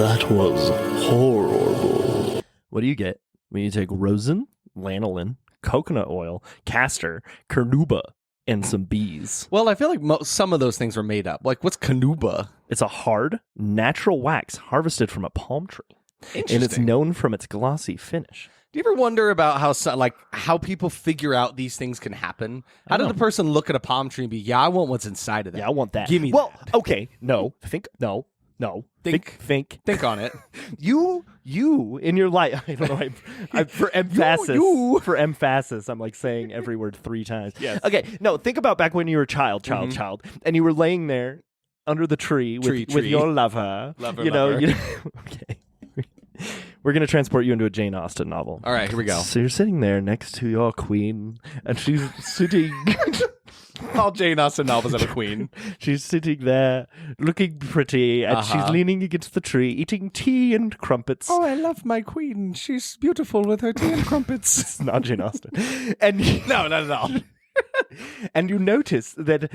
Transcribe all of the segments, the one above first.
That was horrible. What do you get when you take rosin, lanolin, coconut oil, castor, carnauba, and some bees? Well, I feel like some of those things are made up. Like, what's carnauba? It's a hard, natural wax harvested from a palm tree. Interesting. And it's known from its glossy finish. Do you ever wonder about how people figure out these things can happen? How did a person look at a palm tree and be, yeah, I want what's inside of that. Yeah, I want that. Give me that. that. Okay, no. Think on it. You in your life, I don't know, I for emphasis, for emphasis, I'm like saying every word 3 times. Yes. Okay, no, think about back when you were a child, and you were laying there under the tree with your lover. Okay. We're going to transport you into a Jane Austen novel. All right, here we go. So you're sitting there next to your queen, and she's sitting... All Jane Austen novels have a queen. She's sitting there, looking pretty, and she's leaning against the tree, eating tea and crumpets. Oh, I love my queen. She's beautiful with her tea and crumpets. It's not Jane Austen. And No, not at all. And you notice that,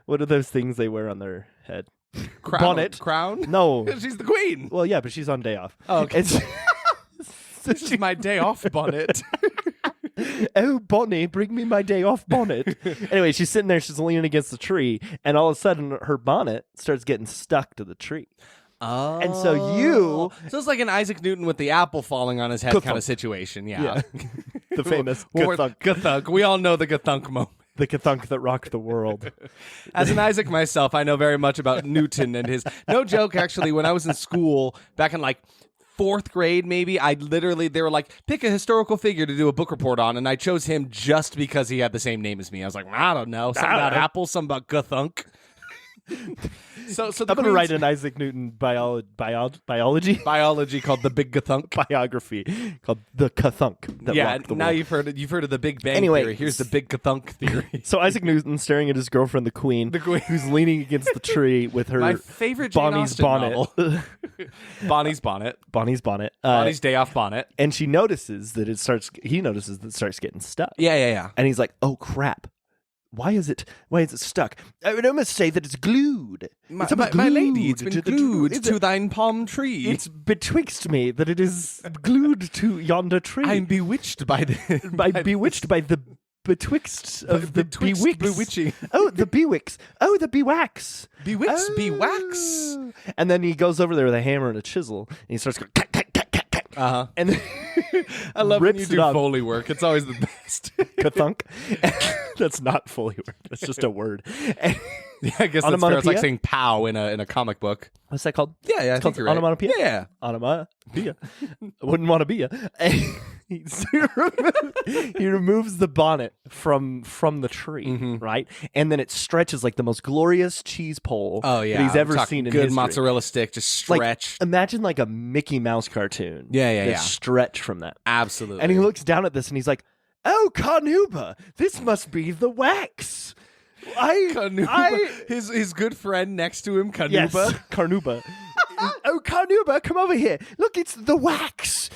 what are those things they wear on their head? Crown? Bonnet. Crown? No. She's the queen. Well, yeah, but she's on day off. Oh, okay. So this is my day off bonnet. Oh, Bonnie, bring me my day off bonnet. Anyway, she's sitting there, she's leaning against the tree, and all of a sudden her bonnet starts getting stuck to the tree. Oh. And so it's like an Isaac Newton with the apple falling on his head kind of situation. Yeah. The famous Gathunk. We all know the Gathunk moment. The Gathunk that rocked the world. As an Isaac myself, I know very much about Newton and his... No joke, actually, when I was in school, back in like 4th grade maybe, they were like, pick a historical figure to do a book report on, and I chose him just because he had the same name as me. I was like, I don't know. Something about apple, something about Gathunk. So I'm going to write an Isaac Newton biology called The Big Gathunk biography called The Gathunk that rocked the now world. you've heard of the Big Bang Theory. Here's the Big Gathunk theory. So Isaac Newton staring at his girlfriend, the queen, who's leaning against the tree with her my favorite Jane Bonnie's Austen bonnet. Novel. Bonnie's bonnet. Bonnie's bonnet. Bonnie's day off bonnet. And he notices that it starts getting stuck. Yeah. And he's like, "Oh crap. Why is it stuck? I would almost say that it's glued. My lady, it's been glued to thine palm tree. It's betwixt me that it is glued to yonder tree. I'm bewitched by the... bewitched by the betwixt of the bewix. Bewitching. Oh, the bewix. Oh, the bewax. Bewix, bewax. And then he goes over there with a hammer and a chisel, and he starts going, cut. And then I love when you rips do it up. Foley work. It's always the best. Kathunk. That's not Foley work. That's just a word. Yeah, I guess that's fair. It's like saying "pow" in a comic book. What's that called? Yeah, it's called right. onomatopoeia. Yeah, onomatopoeia. Wouldn't want to be ya. He removes the bonnet from the tree, right? And then it stretches like the most glorious cheese pole that he's ever seen in history. Good mozzarella stick, just stretch. Like, imagine like a Mickey Mouse cartoon. Yeah. Stretch from that. Absolutely. And he looks down at this and he's like, "Oh, carnauba, this must be the wax." His good friend next to him, Carnauba. Yes, Carnauba. Oh, Carnauba, come over here. Look, it's the wax.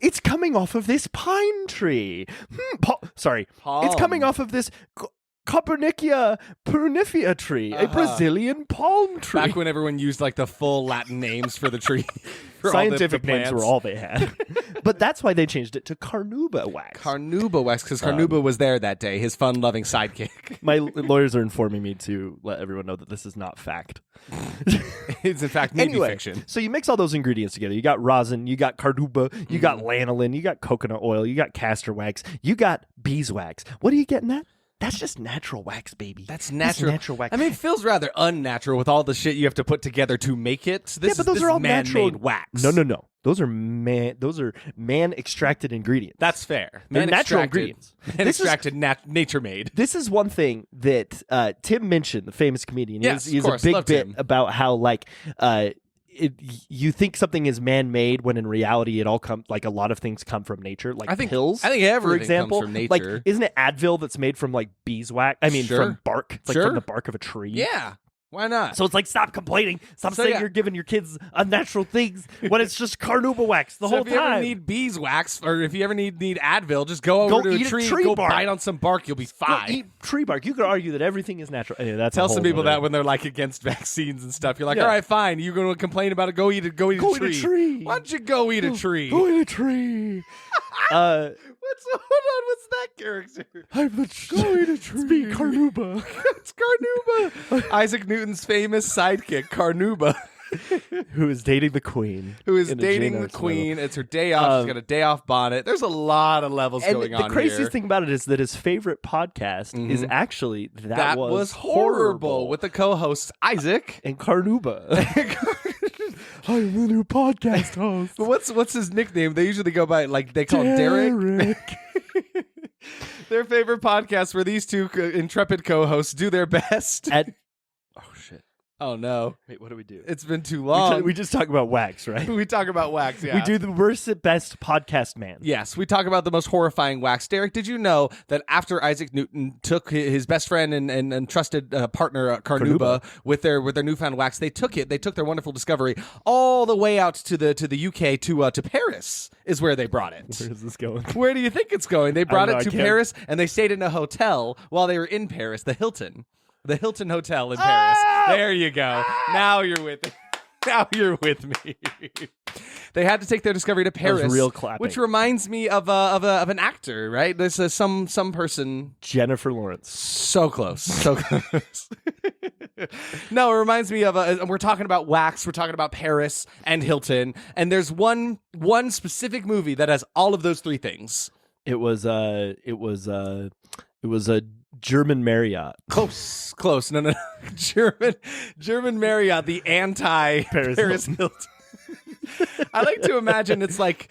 It's coming off of this pine tree. It's coming off of this Copernicia prunifera tree, a Brazilian palm tree. Back when everyone used like the full Latin names for the tree. Scientific names were all they had. But that's why they changed it to Carnauba wax. Carnauba wax, because Carnauba was there that day, his fun-loving sidekick. My lawyers are informing me to let everyone know that this is not fact. It's in fact maybe fiction. So you mix all those ingredients together. You got rosin, you got carnauba, you got lanolin, you got coconut oil, you got castor wax, you got beeswax. What are you getting at? That's just natural wax, baby. That's natural wax. I mean, it feels rather unnatural with all the shit you have to put together to make it. So but those are all man-made natural wax. No. Those are man extracted ingredients. That's fair. They're natural ingredients. Nature made. This is one thing that Tim mentioned, the famous comedian. Yes, he's of course. a big Loved bit him. about how like you think something is man-made when in reality it all comes, like a lot of things come from nature, like pills. I think everything for example, comes from nature. Like, isn't it Advil that's made from like beeswax? I mean, from bark. It's like from the bark of a tree. Yeah. Why not? So it's like, stop complaining. Stop saying you're giving your kids unnatural things when it's just carnauba wax the whole time. If you ever need beeswax, or if you ever need Advil, just go over to a tree, go bark. bite on some bark. You'll be fine. Go eat tree bark. You could argue that everything is natural. Anyway, that's Tell some people that when they're like against vaccines and stuff. You're like, all right, fine. You're going to complain about it. Go eat a tree. Eat a tree. Why don't you go eat a tree? Go eat a tree. What's that character? I'm the go eat a tree. It's me, Carnauba. It's Carnauba. Isaac Newton's famous sidekick, Carnauba. Who is dating the queen. Who is dating the queen. It's her day off. She's got a day off bonnet. There's a lot of levels going on here. The craziest thing about it is that his favorite podcast is actually That Was Horrible with the co-hosts Isaac and Carnauba. I'm the new podcast host. But what's his nickname? They usually go by, like, they call him Derek. Their favorite podcast where these two intrepid co-hosts do their best at. Oh shit. Oh no! Wait, what do we do? It's been too long. We just talk about wax, right? We talk about wax. Yeah, we do the worst at best podcast man. Yes, we talk about the most horrifying wax. Derek, did you know that after Isaac Newton took his best friend and trusted partner Carnauba with their newfound wax, they took their wonderful discovery all the way out to the UK to Paris is where they brought it. Where is this going? Where do you think it's going? They brought it to Paris, and they stayed in a hotel while they were in Paris, the Hilton. The Hilton Hotel in Paris. There you go. Now you're with me. Now you're with me. They had to take their discovery to Paris. That was real clapping. Which reminds me of an actor, right? This is some person. Jennifer Lawrence. So close. So close. No, it reminds me of we're talking about wax, we're talking about Paris and Hilton, and there's one specific movie that has all of those three things. It was a German Marriott. Close. No. German Marriott, the anti-Paris Hilton. I like to imagine it's like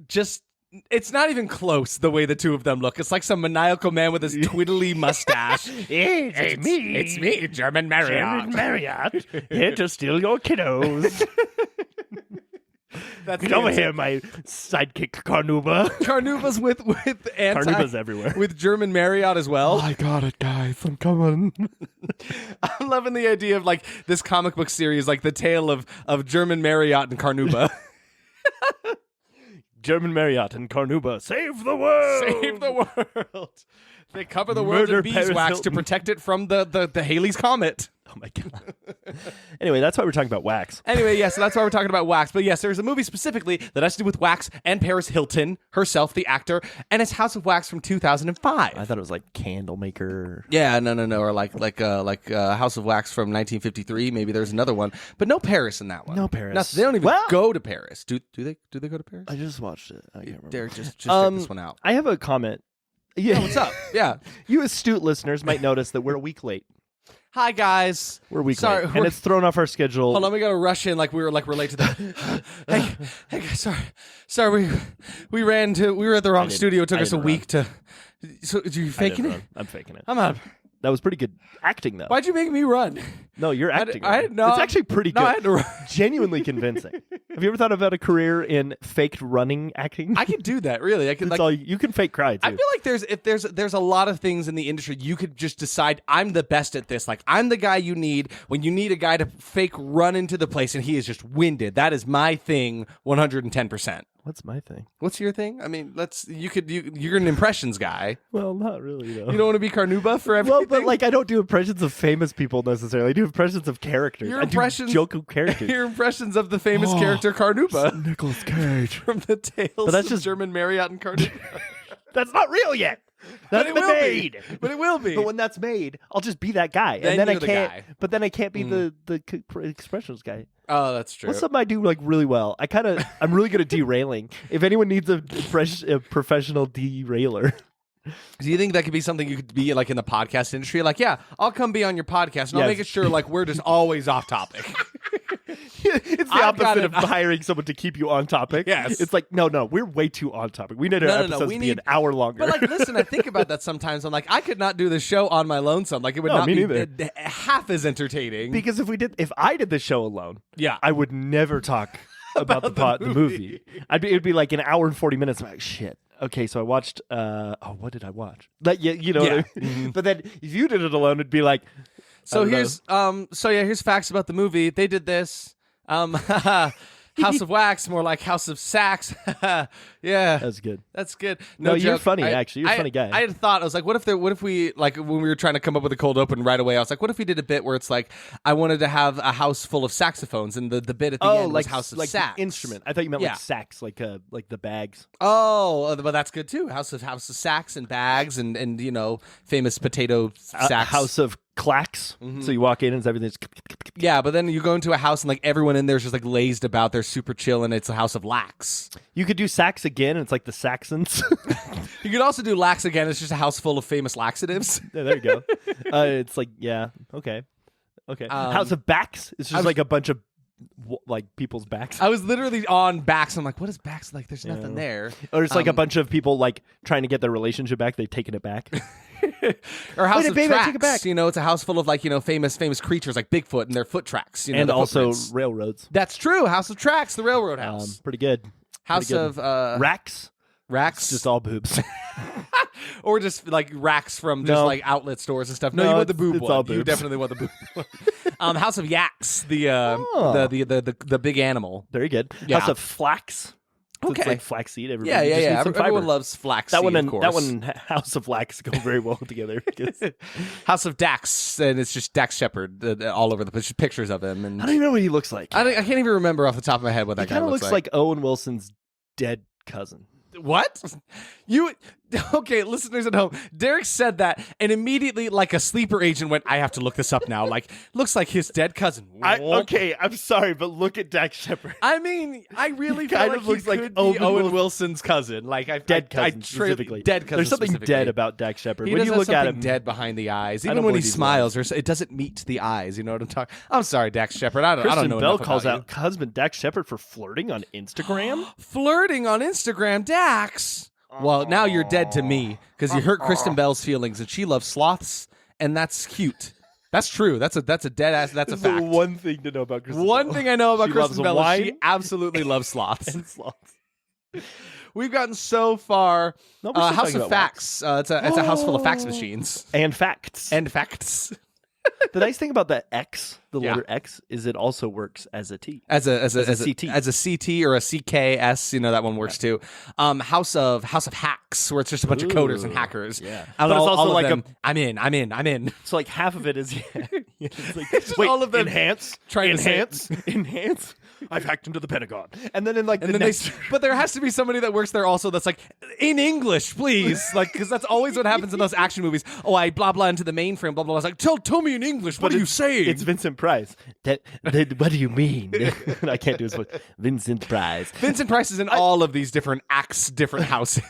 just, it's not even close the way the two of them look. It's like some maniacal man with his twiddly mustache. It's me, German Marriott. German Marriott, here to steal your kiddos. Get over here, my sidekick Carnauba. Carnauba's with Carnauba's everywhere. With German Marriott as well. I got it, guys. I'm coming. I'm loving the idea of like this comic book series, like the tale of German Marriott and Carnauba. German Marriott and Carnauba save the world. Save the world. They cover the world in beeswax to protect it from the Halley's Comet. Oh my god. Anyway, that's why we're talking about wax. Anyway, yes, so that's why we're talking about wax. But yes, there's a movie specifically that has to do with wax and Paris Hilton herself, the actor, and it's House of Wax from 2005. I thought it was like Candlemaker. Yeah, no, or like House of Wax from 1953. Maybe there's another one, but no Paris in that one. No Paris. No, they don't even go to Paris. Do they go to Paris? I just watched it. I can't remember. Derek, just check this one out. I have a comment. Yeah, what's up? Yeah, you astute listeners might notice that we're a week late. Hi guys, we're a week late, and it's thrown off our schedule. Hold on, we gotta rush in like we're late to the. hey guys, sorry, we were at the wrong studio. It took us a week to. So are you faking it? I'm faking it. I'm out. That was pretty good acting, though. Why'd you make me run? No, you're acting. No, it's actually pretty good. No, I had to run. Genuinely convincing. Have you ever thought about a career in faked running acting? I could do that. Really, I could. You can fake cry too. I feel like there's a lot of things in the industry you could just decide I'm the best at this. Like I'm the guy you need when you need a guy to fake run into the place and he is just winded. That is my thing, 110%. What's my thing? What's your thing? I mean, you're an impressions guy. Well, not really though. You don't want to be Carnauba for everything? Well, but like I don't do impressions of famous people necessarily. I do impressions of characters. Your impressions, joke of characters. Your impressions of the famous character Carnauba. Nicolas Cage. From the tales of German Marriott and Carnauba. That's not real yet. That's been made. But it will be. But when that's made, I'll just be that guy. Then and then you're I can't. the guy. But then I can't be the expressions guy. Oh, that's true. What's something I do like really well? I'm really good at derailing. If anyone needs a professional derailer. Do you think that could be something you could be like in the podcast industry? Like, yeah, I'll come be on your podcast and I'll make it sure like we're just always off topic. It's the opposite of hiring someone to keep you on topic. Yes. It's like, no, we're way too on topic. We need our episodes to be an hour longer. But like, listen, I think about that sometimes. I'm like, I could not do the show on my lonesome. Like, it would not be half as entertaining. Because if I did the show alone, yeah, I would never talk about the movie. It'd be like an hour and 40 minutes. I'm like, shit. Okay, so I watched. What did I watch? Like, you know. What I mean? Mm-hmm. But then if you did it alone, it'd be like. So don't here's facts about the movie. They did this. House of Wax, more like House of Sax. Yeah, That's good. that's good. No, you're joke. funny, actually. You're a funny guy. I had thought, I was like, what if we, like, when we were trying to come up with a cold open right away, I was like, what if we did a bit where it's like, I wanted to have a house full of saxophones, and the bit at the end like was House of like Sax. the instrument. I thought you meant Yeah. like sax, like the bags. Oh, but that's good too. House of Sax and bags and famous potato sacks. House of clacks. So you walk in and everything's. Yeah, but then you go into a house and like everyone in there's just like lazed about. They're super chill, and it's a house of lax. You could do sax again, and it's like the Saxons. You could also do lax again. It's just a house full of famous laxatives. Yeah, there you go. It's like okay. House of backs. It's just like a bunch of like people's backs. I was literally on backs. I'm like, what is backs like? There's nothing there. Or it's like a bunch of people like trying to get their relationship back. They've taken it back. Or House Wait, of babe, I Tracks. take it back. It's a house full of like famous creatures like Bigfoot and their foot tracks. And the also footprints. railroads. That's true. House of Tracks, the railroad house. Pretty good. House Pretty good. of racks. racks, It's just all boobs. or just like racks from just No. like outlet stores and stuff. No, No, you want the it's- boob it's one. all You boobs. definitely want the boob one. House of Yaks, the big animal. Very good. Yeah. House of flax. So Okay. It's like flaxseed. Everybody Yeah, just needs some Everyone fiber. loves flax. that one of and course. that one and House of Flax go very well together. because- House of Dax, and it's just Dax Shepard all over the place. Just pictures of him, and I don't even know what he looks like. I can't even remember off the top of my head what He that guy kind of looks looks like Owen Wilson's dead cousin. What? You okay, listeners at home? Derek said that, and immediately, like a sleeper agent, went, "I have to look this up now." Like, looks like his dead cousin. Okay, I'm sorry, but look at Dax Shepard. I mean, I really kind feel of like looks he like could be Owen Owen Wilson. Wilson's cousin. Like, Dead cousin specifically. Dead cousin. There's something specifically. dead about Dax Shepard. He When does you have look at something him, dead behind the eyes, I even don't when he believe he's smiles. It doesn't meet the eyes. You know what I'm talking? I'm sorry, Dax Shepard. I don't Kristen know. Bell enough calls about out husband Dax Shepard for flirting on Instagram. you. Flirting on Instagram, Dax. Well, now you're dead to me because you hurt Kristen Bell's feelings, and she loves sloths, and that's cute. That's true. That's a dead ass. That's a This is fact. the one thing to know about Kristen One Bell. thing I know about She Kristen loves Bell is wine she absolutely loves sloths. and sloths. We've gotten so far. No, we're still House talking of about Facts. It's a house full of fax machines And facts. and facts. The nice thing about the X, the Yeah. letter X, is it also works as a T. As a CT. as a CT or a CKS, that one works too. House of Hacks, where it's just a bunch of coders and Ooh, hackers. yeah. And But it's all also of like them, I'm in. So like half of it is it's like, just wait, all of them enhance, trying to say it. enhance. I've hacked into the Pentagon, and then in like And the then next. but there has to be somebody that works there also that's like, in English, please. Like, because that's always what happens in those action movies. Oh, I blah, blah into the mainframe, blah, blah. I was like, tell me in English. What are you saying? It's Vincent Price. What do you mean? I can't do his voice. Vincent Price. Vincent Price is in all of these different acts, different houses.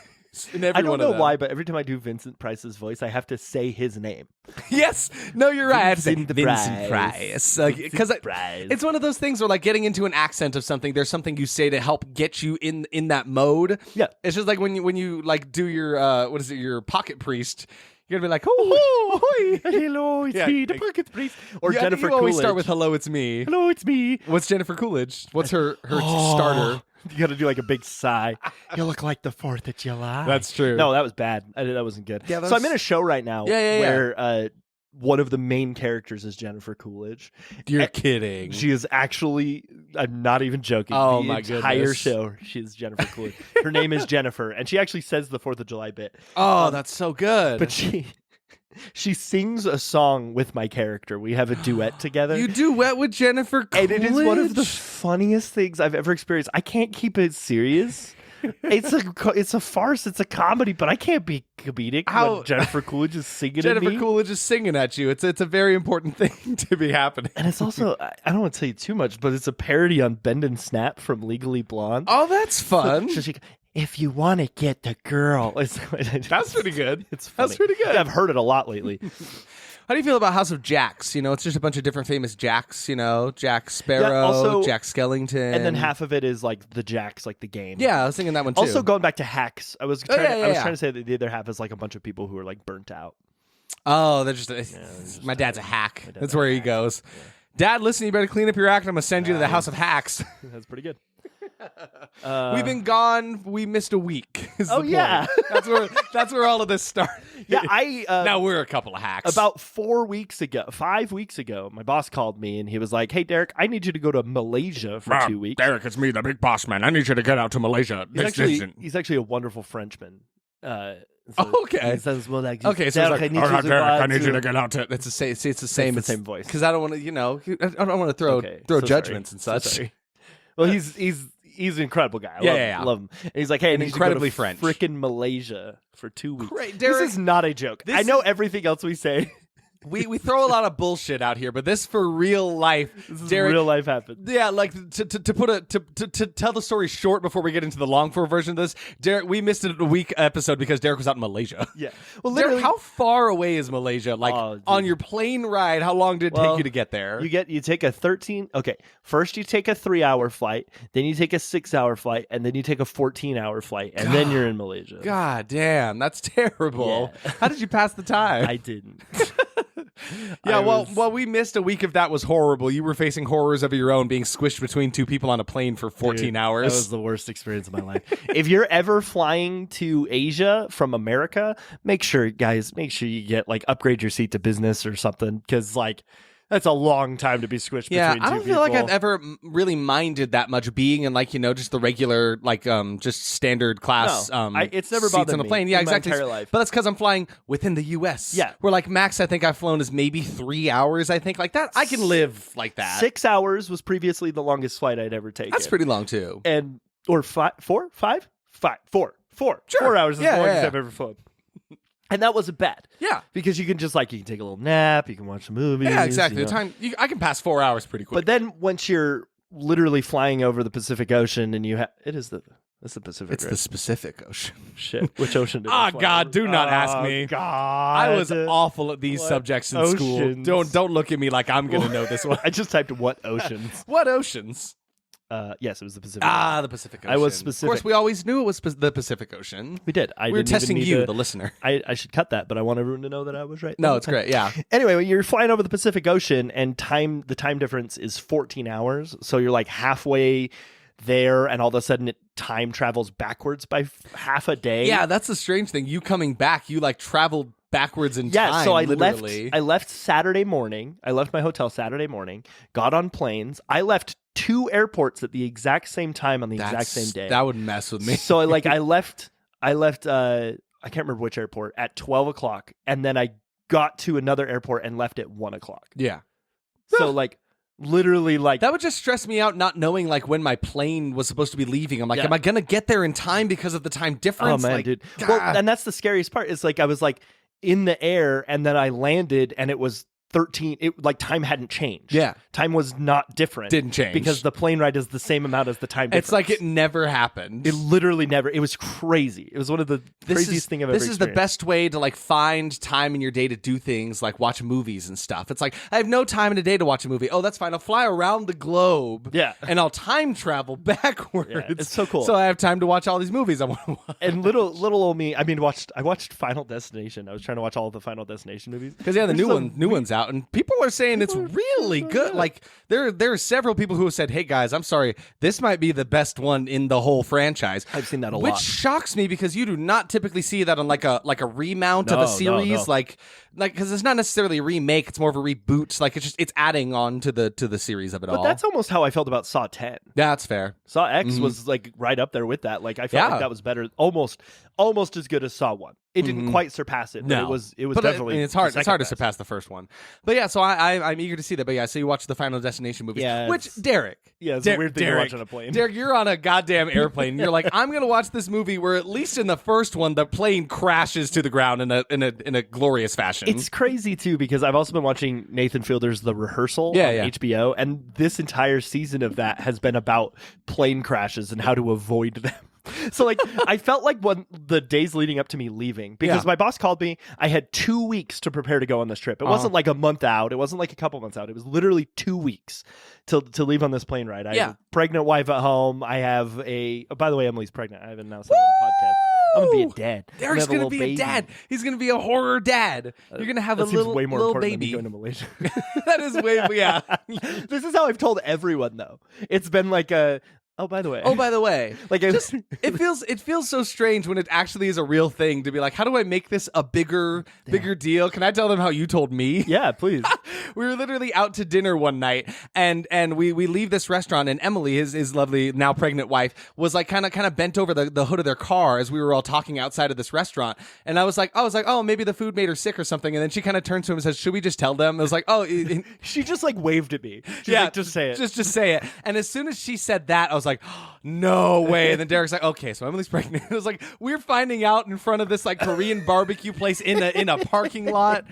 In every I don't one know of them. why, but every time I do Vincent Price's voice, I have to say his name. Yes. No, you're right. I have to say Vincent Vincent Price. Price. Because Price. it's one of those things where, like, getting into an accent of something, there's something you say to help get you in that mode. Yeah. It's just like when you like do your your pocket priest. You're gonna be like, oh, hello, it's Yeah, me, the like- pocket priest, or yeah, Jennifer you always Coolidge. start with hello, it's me. hello, it's me. What's Jennifer Coolidge? What's her Oh. starter? You got to do like a big sigh. You look like the 4th of July. That's true. No, that was bad. That wasn't good. Yeah, so I'm in a show right now Yeah. where one of the main characters is Jennifer Coolidge. You're kidding. She is actually, I'm not even joking. Oh, the my entire goodness. show, she's Jennifer Coolidge. Her name is Jennifer, and she actually says the 4th of July bit. Oh, that's so good. But she sings a song with my character. We have a duet together. you duet with Jennifer Coolidge. And it is one of the funniest things I've ever experienced. I can't keep it serious. It's a farce. It's a comedy, but I can't be comedic when Jennifer Coolidge is singing at Jennifer me. Coolidge is singing at you. It's a very important thing to be happening. And it's also, I don't want to tell you too much, but it's a parody on Bend and Snap from Legally Blonde. Oh, that's fun. So she, if you want to get the girl. That's pretty good. It's funny. That's pretty good. I've heard it a lot lately. How do you feel about House of Jacks? It's just a bunch of different famous Jacks. Jack Sparrow, also- Jack Skellington, And then half of it is like the Jacks, like the game. Yeah, I was thinking that one too. Also, going back to hacks, I was trying, yeah, I was yeah. trying to say that the other half is like a bunch of people who are like burnt out. oh, they're just. My dad's a hack. That's where he goes. Dad, listen, you better clean up your act. I'm gonna send you to the House of Hacks. That's pretty good. We've been gone. We missed a week. Is Oh, the yeah. point. That's where all of this started. Yeah, now we're a couple of hacks. about 5 weeks ago, my boss called me and he was like, "Hey, Derek, I need you to go to Malaysia for 2 weeks." Derek, it's me, the big boss man. I need you to get out to Malaysia. He's actually a wonderful Frenchman. Okay. He says, "Well, like, Okay, so Derek, it's like, I Derek, I need need you you to to get out to. It's the same. It's the same. the same voice. Because I don't want to, I don't want to throw Okay, throw so judgments sorry. and So such. sorry. Well, he's an incredible guy. I Yeah, love him. And he's like, "Hey, I And need you to go to incredibly French. frickin' Malaysia for 2 weeks." Great, This Derek. is not a joke. this I know is- everything else we say. We throw a lot of bullshit out here, but this for real life. This is Derek, real life happens. Yeah, like to tell the story short before we get into the long form version of this. Derek, we missed a week episode because Derek was out in Malaysia. Yeah. Well, Derek, literally, how far away is Malaysia? Like Oh, dude. on your plane ride, how long did it take you to get there? you take a 13. Okay, first you take a 3-hour flight, then you take a 6-hour flight, and then you take a 14-hour flight, and then you're in Malaysia. God damn, that's terrible. Yeah. How did you pass the time? I didn't. Yeah, I well, was- we missed a week of that was horrible. You were facing horrors of your own, being squished between two people on a plane for 14 Dude, hours. That was the worst experience of my life. If you're ever flying to Asia from America, make sure you get upgrade your seat to business or something, because that's a long time to be squished Yeah, between two I don't feel like people. I've ever really minded that much being in just the regular just standard class No, it's never seats bothered on a me plane. Yeah, in my exactly. entire life. But that's because I'm flying within the U.S. Yeah. where max I think I've flown is maybe 3 hours. I think like that. I can live like that. 6 hours was previously the longest flight I'd ever taken. That's pretty long too. And or 4 Sure. hours is Yeah, the longest yeah. I've ever flown. And that wasn't bad. Yeah. Because you can just you can take a little nap, you can watch some movies. Yeah, exactly. you The know. time I can pass 4 hours pretty quick. But then once you're literally flying over the Pacific Ocean and it's the Pacific. it's right? the Pacific Ocean. Shit. Which ocean did Ah, you fly God, over? do not ask me. God. I was awful at these What subjects in school. oceans? Don't look at me like I'm going to know this one. I just typed what oceans. What oceans? Yes, it was the Pacific. Ah, the Pacific Ocean. I was Of specific. course, we always knew it was the Pacific Ocean. We did. We were didn't even testing need you, to- the listener. I should cut that, but I want everyone to know that I was right. the No, whole it's time. great. Yeah. Anyway, when you're flying over the Pacific Ocean and the time difference is 14 hours, so you're halfway there, and all of a sudden time travels backwards by half a day. Yeah, that's the strange thing. You coming back, you traveled backwards in Yeah, time. so I literally. left Saturday morning. I left my hotel Saturday morning, got on planes. I left 2 airports at the exact same time on the exact same day. That would mess with me. So I left I can't remember which airport at 12 o'clock, and then I got to another airport and left at 1 o'clock. Yeah. So literally That would just stress me out not knowing when my plane was supposed to be leaving. I'm like, Yeah. am I going to get there in time because of the time difference? oh man, dude. God. Well, and that's the scariest part. Is I was in the air, and then I landed, and it was 13. Time hadn't changed. Yeah. Time was not different. Didn't change. because the plane ride is the same amount as the time difference. It's like it never happened. It literally never. It was crazy. It was one of the craziest thing I've ever This is the experienced. best way to find time in your day to do things like watch movies and stuff. It's I have no time in a day to watch a movie. Oh, that's fine. I'll fly around the globe. Yeah. And I'll time travel backwards. Yeah, it's so cool. So I have time to watch all these movies I want to watch. And little old me, I watched Final Destination. I was trying to watch all of the Final Destination movies. Because the There's new one's out, and people are saying it's really good. There are several people who have said, "Hey guys, I'm sorry, this might be the best one in the whole franchise." I've seen that a which lot. shocks me because you do not typically see that on a remount of No, a series, no. because it's not necessarily a remake; it's more of a reboot. It's adding on to the series of it all. But that's almost how I felt about Saw 10. Yeah, that's fair. Saw X was right up there with that. I felt Yeah. like that was better, almost as good as Saw 1. It didn't quite surpass it, but No. it was But definitely. it's hard. the It's hard second to best. surpass the first one. But yeah, so I'm eager to see that. But yeah, so you watch the Final Destination movies. Yeah, Which it's- Derek? Yeah, it's a weird thing to Derek, watch on a plane. Derek, you're on a goddamn airplane. And you're like, I'm gonna watch this movie where at least in the first one the plane crashes to the ground in a glorious fashion. It's crazy too because I've also been watching Nathan Fielder's The Rehearsal on HBO, and this entire season of that has been about plane crashes and how to avoid them. So I felt like when the days leading up to me leaving, because my boss called me, I had 2 weeks to prepare to go on this trip. It wasn't a month out. It wasn't a couple months out. It was literally 2 weeks to leave on this plane ride. I have a pregnant wife at home. I have by the way, Emily's pregnant. I haven't announced that on the podcast. I'm going to be a dad. Derek's going to be a dad. He's going to be a horror dad. You're going to have that a seems little, way more little important baby. than me going to Malaysia. That is way, yeah. This is how I've told everyone, though. It's been Oh, by the way. Oh, by the way, Like, it feels so strange when it actually is a real thing to be like, how do I make this a bigger deal? Can I tell them how you told me? Yeah, please. We were literally out to dinner one night, and we leave this restaurant, and Emily, his lovely now pregnant wife, was like kind of bent over the hood of their car as we were all talking outside of this restaurant, and I was like, oh, maybe the food made her sick or something, and then she kind of turned to him and says, should we just tell them? I was like, oh, She just like waved at me. She's yeah, like, just say it. Just say it. And as soon as she said that, I was like, oh, no way. And then Derek's like, okay, so Emily's pregnant. It was like, we're finding out in front of this like Korean barbecue place in a parking lot.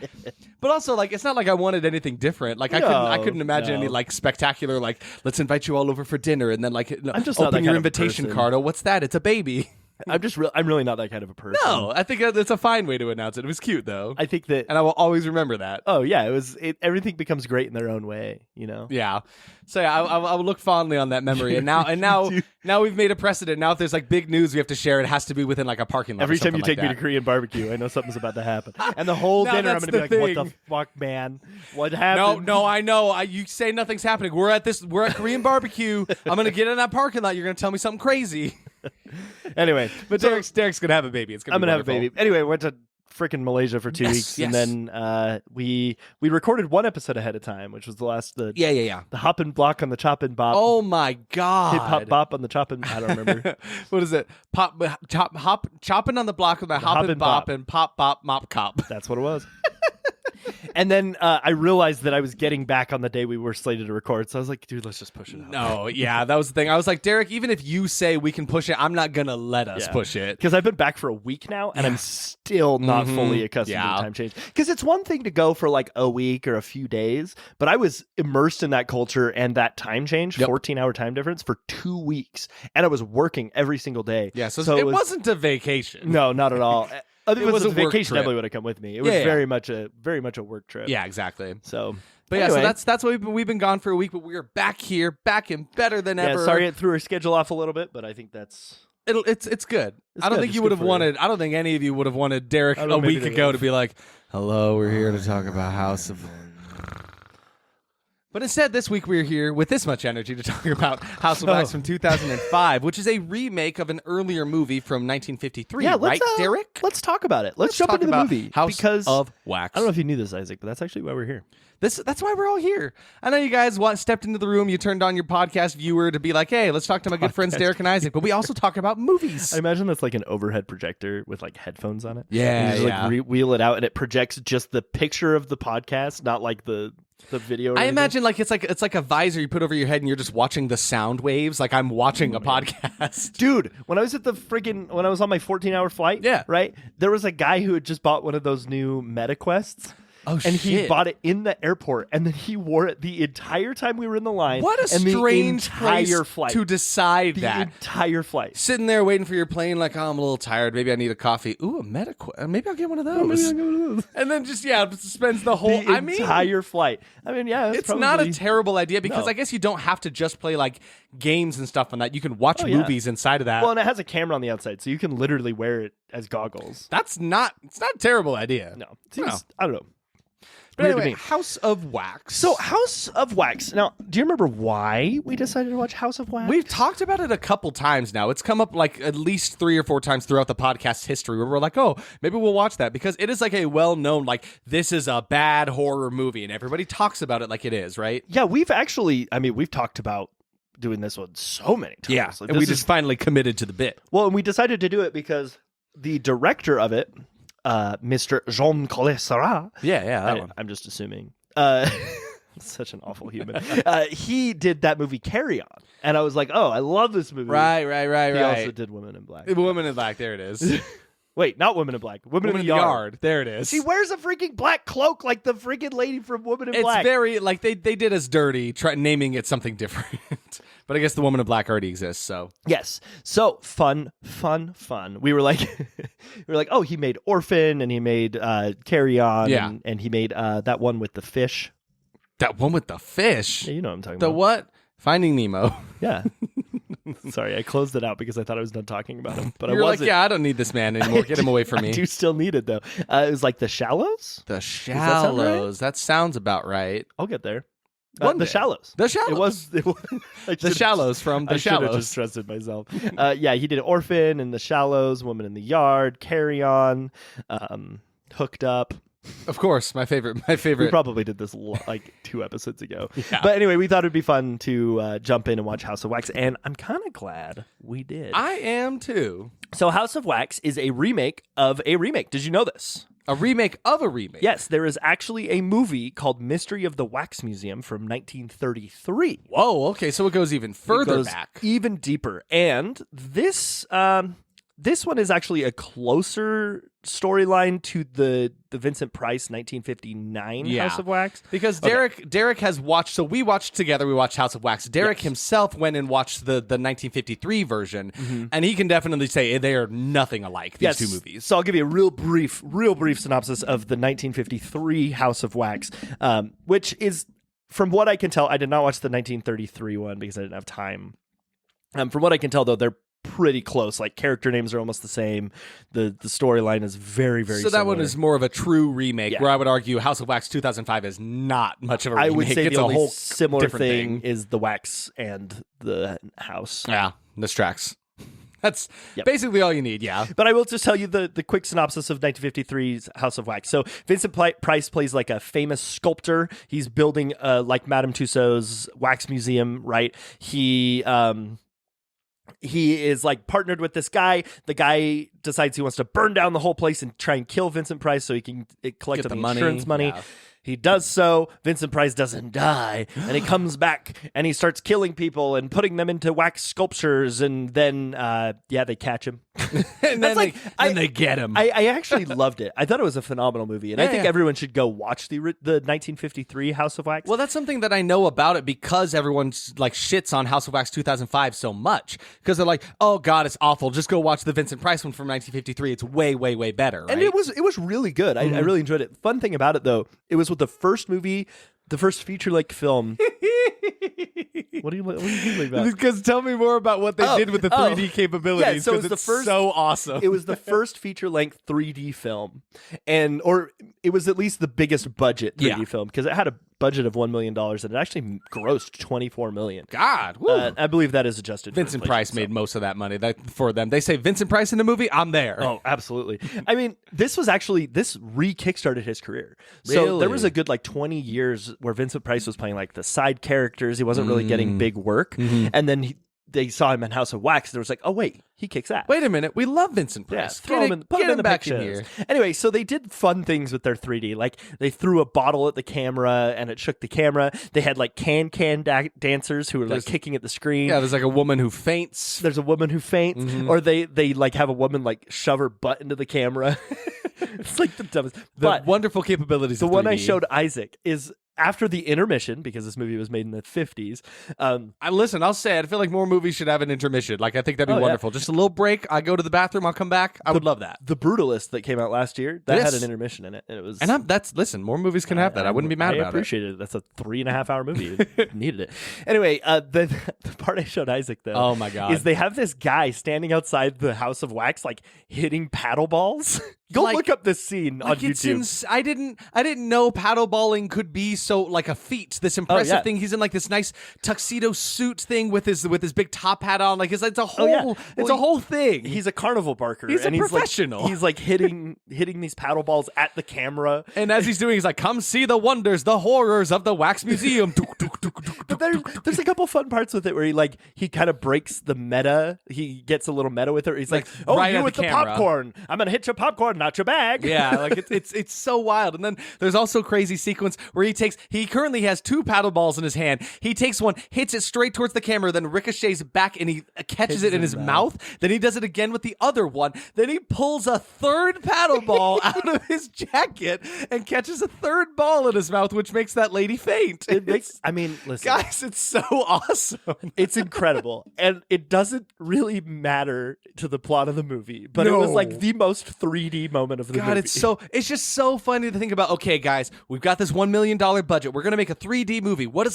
But also, like, it's not like I wanted anything different. Like, I couldn't imagine any like spectacular, like, let's invite you all over for dinner, and then like, I'm just not open that your kind of a invitation person. card. Oh, what's that? It's a baby. I'm really not that kind of a person. No, I think it's a fine way to announce it. It was cute though, I think that. and I will always remember that. Oh yeah, everything becomes great in their own way, you know. Yeah. So yeah, I will look fondly on that memory. And now we've made a precedent. Now if there's like big news we have to share, it has to be within like a parking lot. Every time you like take me to Korean barbecue, I know something's about to happen. And the whole Now dinner, I'm that's going to be like, the "What the fuck, man? What happened?" No, I know. You say nothing's happening. We're at Korean barbecue. I'm gonna get in that parking lot. You're gonna tell me something crazy. Anyway, But Derek's gonna have a baby. It's gonna. I'm be gonna have a wonderful. baby. Anyway, went to freaking Malaysia for 2 Yes, weeks, yes. and then we recorded one episode ahead of time, which was the Yeah. the hop and block on the chop and bop. Oh my god. Hip hop bop on the chop and I don't remember. What is it? Chopping on the block with my hop and bop and pop bop mop cop. That's what it was. And then I realized that I was getting back on the day we were slated to record, so I was like, dude, let's just push it out. No, yeah, that was the thing. I was like, Derek, even if you say we can push it, I'm not gonna let us push it. Because I've been back for a week now, and I'm still not fully accustomed to the time change. Because it's one thing to go for like a week or a few days, but I was immersed in that culture and that time change, 14-hour time difference, for 2 weeks, and I was working every single day. Yeah, so it wasn't a vacation. No, not at all. If it was a work vacation, trip. Emily would have come with me. It was very much a work trip. Yeah, exactly. So, but anyway. yeah, so that's why we've been gone for a week, but we are back here, back and better than ever. Sorry it threw our schedule off a little bit, but I think that's it's good. I don't good. think It's you good would have for you. wanted. I don't think any of you would have wanted Derek a maybe week they ago would've. to be like, "Hello, we're here to talk about House of." But instead, this week we're here with this much energy to talk about House of Wax from 2005, which is a remake of an earlier movie from 1953. Right, Derek? Let's talk about it. Let's jump talk into the about movie. House because of Wax. I don't know if you knew this, Isaac, but that's actually why we're here. That's why we're all here. I know you guys stepped into the room, you turned on your podcast viewer to be like, hey, let's talk to my good friends Derek and Isaac, but we also talk about movies. I imagine that's like an overhead projector with like headphones on it. Yeah, and you just like wheel it out, and it projects just the picture of the podcast, not like the video. Or I anything. imagine like it's like a visor you put over your head and you're just watching the sound waves like I'm watching a podcast. Dude, when I was on my 14-hour flight, right, there was a guy who had just bought one of those new MetaQuests. Oh, and he bought it in the airport, and then he wore it the entire time we were in the line. What a strange entire place flight to decide the that. entire flight. Sitting there waiting for your plane, like, oh, I'm a little tired. Maybe I need a coffee. Ooh, a MetaQuest. Maybe I'll get one of those. And then just spends the whole entire flight. I mean, yeah, it's not a terrible idea because I guess you don't have to just play like games and stuff on that. You can watch movies inside of that. Well, and it has a camera on the outside, so you can literally wear it as goggles. It's not a terrible idea. No, I don't know. But anyway, House of Wax. So, House of Wax. Now, do you remember why we decided to watch House of Wax? We've talked about it a couple times now. It's come up like at least 3 or 4 times throughout the podcast's history where we're like, oh, maybe we'll watch that because it is like a well-known, like, this is a bad horror movie and everybody talks about it like it is, right? Yeah, we've talked about doing this one so many times. Yeah, like, and we just finally committed to the bit. Well, and we decided to do it because the director of it, Mr. Jean Collet-Serra. I'm just assuming. Such an awful human. He did that movie Carry On. And I was like, oh, I love this movie. Right. He also did Women in Black. Women in Black, there it is. Wait, not Women in Black. Women in the Yard. There it is. She wears a freaking black cloak like the freaking lady from Women in Black. It's very, like, they did us dirty, naming it something different. But I guess the Woman in Black already exists, so. Yes. So, fun. We were like, oh, he made Orphan, and he made Carry On, and he made that one with the fish. That one with the fish? Yeah, you know what I'm talking about. The what? Finding Nemo. Yeah. Sorry, I closed it out because I thought I was done talking about him. But You're like, yeah, I don't need this man anymore. Get him away from me. I do still need it, though. It was like The Shallows? The Shallows. That sounds about right. I'll get there. One The day. Shallows. The Shallows. It was The Shallows from The I should have Shallows. just trusted myself. Yeah, he did Orphan and The Shallows, Woman in the Yard, Carry On, Hooked Up. Of course, my favorite. We probably did this like 2 episodes ago. Yeah. But anyway, we thought it'd be fun to jump in and watch House of Wax, and I'm kind of glad we did. I am too. So House of Wax is a remake of a remake. Did you know this? A remake of a remake. Yes, there is actually a movie called Mystery of the Wax Museum from 1933. Whoa. Okay, so it goes even further It goes back. even deeper. And this one is actually a closer storyline to the Vincent Price 1959 Yeah. House of Wax. Because Derek has watched, so we watched together, we watched House of Wax. Derek himself went and watched the 1953 version, and he can definitely say they are nothing alike, these two movies. So I'll give you a real brief synopsis of the 1953 House of Wax, which is, from what I can tell, I did not watch the 1933 one because I didn't have time. From what I can tell, though, they're pretty close. Like, character names are almost the same. The storyline is very, very So similar. that one is more of a true remake, Yeah. where I would argue House of Wax 2005 is not much of a remake. I would say it's the a only whole similar different thing is the wax and the house. Yeah, this tracks. That's basically all you need, yeah. But I will just tell you the quick synopsis of 1953's House of Wax. So Vincent Price plays like a famous sculptor. He's building like Madame Tussauds wax museum, right? He is like partnered with this guy. The guy decides he wants to burn down the whole place and try and kill Vincent Price so he can collect Get the the insurance money. yeah. He does so. Vincent Price doesn't die, and he comes back and he starts killing people and putting them into wax sculptures. And then, they catch him. And then, they get him. I actually loved it. I thought it was a phenomenal movie, and I think everyone should go watch the 1953 House of Wax. Well, that's something that I know about it because everyone like shits on House of Wax 2005 so much because they're like, "Oh God, it's awful. Just go watch the Vincent Price one from 1953. It's way, way, way better." Right? And it was really good. I really enjoyed it. Fun thing about it, though, it was with the first movie, the first feature-length film. What are you giggling about? Because tell me more about what they did with the 3D capabilities. Yeah, so it was the first, so awesome. It was the first feature-length 3D film, or it was at least the biggest budget 3D film because it had a budget of $1 million and it actually grossed $24 million. God, woo. I believe that is adjusted. Vincent for Price made most of that money for them. They say Vincent Price in the movie, I'm there. Oh, absolutely. I mean, this re-kickstarted his career. So Really? there was a good 20 years where Vincent Price was playing like the side characters. He wasn't really getting big work. And then they saw him in House of Wax. There was like, oh wait, he kicks ass. Wait a minute, we love Vincent Price. Throw him in, put him in the back in pictures. here. Anyway, so they did fun things with their 3D. Like they threw a bottle at the camera and it shook the camera. They had like can dancers who were like kicking at the screen. Yeah, there's like a woman who faints. There's a woman who faints, or they like have a woman like shove her butt into the camera. It's like the dumbest. The wonderful capabilities. The of one 3D. I showed Isaac is after the intermission, because this movie was made in the 50s. Listen, I'll say it. I feel like more movies should have an intermission. Like, I think that'd be wonderful. Just a little break. I go to the bathroom. I'll come back. I would love that. The Brutalist that came out last year, that had Yes. an intermission in it. And it was. And listen, more movies can have that. I wouldn't be mad about I appreciated it. That's a 3.5 hour movie. You needed it. Anyway, the part I showed Isaac, though, Oh, my God. is they have this guy standing outside the House of Wax, like hitting paddle balls. Go look up this scene on YouTube. I didn't know paddleballing could be so like a feat. This impressive thing. He's in like this nice tuxedo suit thing with his big top hat on. Like it's a whole a whole thing. He's a carnival barker. He's a professional. He's like hitting these paddle balls at the camera. And as he's doing, he's like, "Come see the wonders, the horrors of the wax museum." But there's a couple fun parts with it where he kind of breaks the meta. He gets a little meta with her. He's like, "Oh, right you at with the the camera. popcorn? I'm gonna hit your popcorn, not your bag." Yeah, like it's so wild. And then there's also a crazy sequence where he currently has 2 paddle balls in his hand. He takes one, hits it straight towards the camera, then ricochets back and he catches it in his mouth. Then he does it again with the other one. Then he pulls a third paddle ball out of his jacket and catches a third ball in his mouth, which makes that lady faint. Listen, Guys, it's so awesome. it's incredible, and it doesn't really matter to the plot of the movie, but it was like the most 3D moment of the movie. God, it's just so funny to think about. Okay, guys, we've got this $1 million budget. We're gonna make a 3D movie. What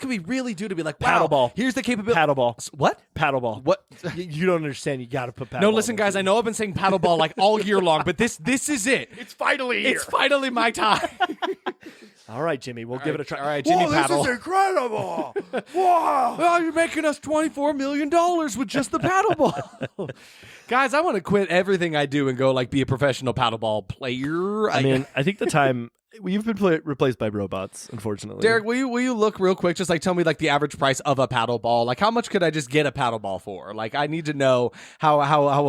can we really do to be like, wow, Paddleball. Here's the capability. Paddleball. What? Paddleball. What? You don't understand. You got to put paddleball. No, listen, guys. I know I've been saying paddleball like all year long, but this is it. It's finally here. It's finally my time. All right, Jimmy, we'll give it a try. All right, Jimmy Paddle. This is incredible. Wow. Oh, you're making us $24 million with just the paddleball. Guys, I want to quit everything I do and go be a professional paddleball player. I mean, I think the time you've been replaced by robots, unfortunately. Derek, will you look real quick? Just tell me the average price of a paddleball. How much could I just get a paddleball for? I need to know how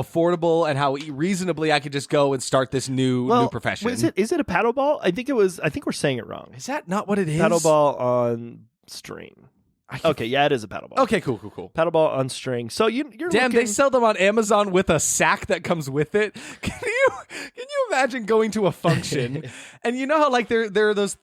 affordable and how reasonably I could just go and start this new profession. Is it a paddleball? I think we're saying it wrong. Is that not what it is? Paddleball on string. Okay, yeah, it is a paddleball. Okay, cool. Paddleball on string. So you're damn. looking... They sell them on Amazon with a sack that comes with it. Can you imagine going to a function and you know how there are those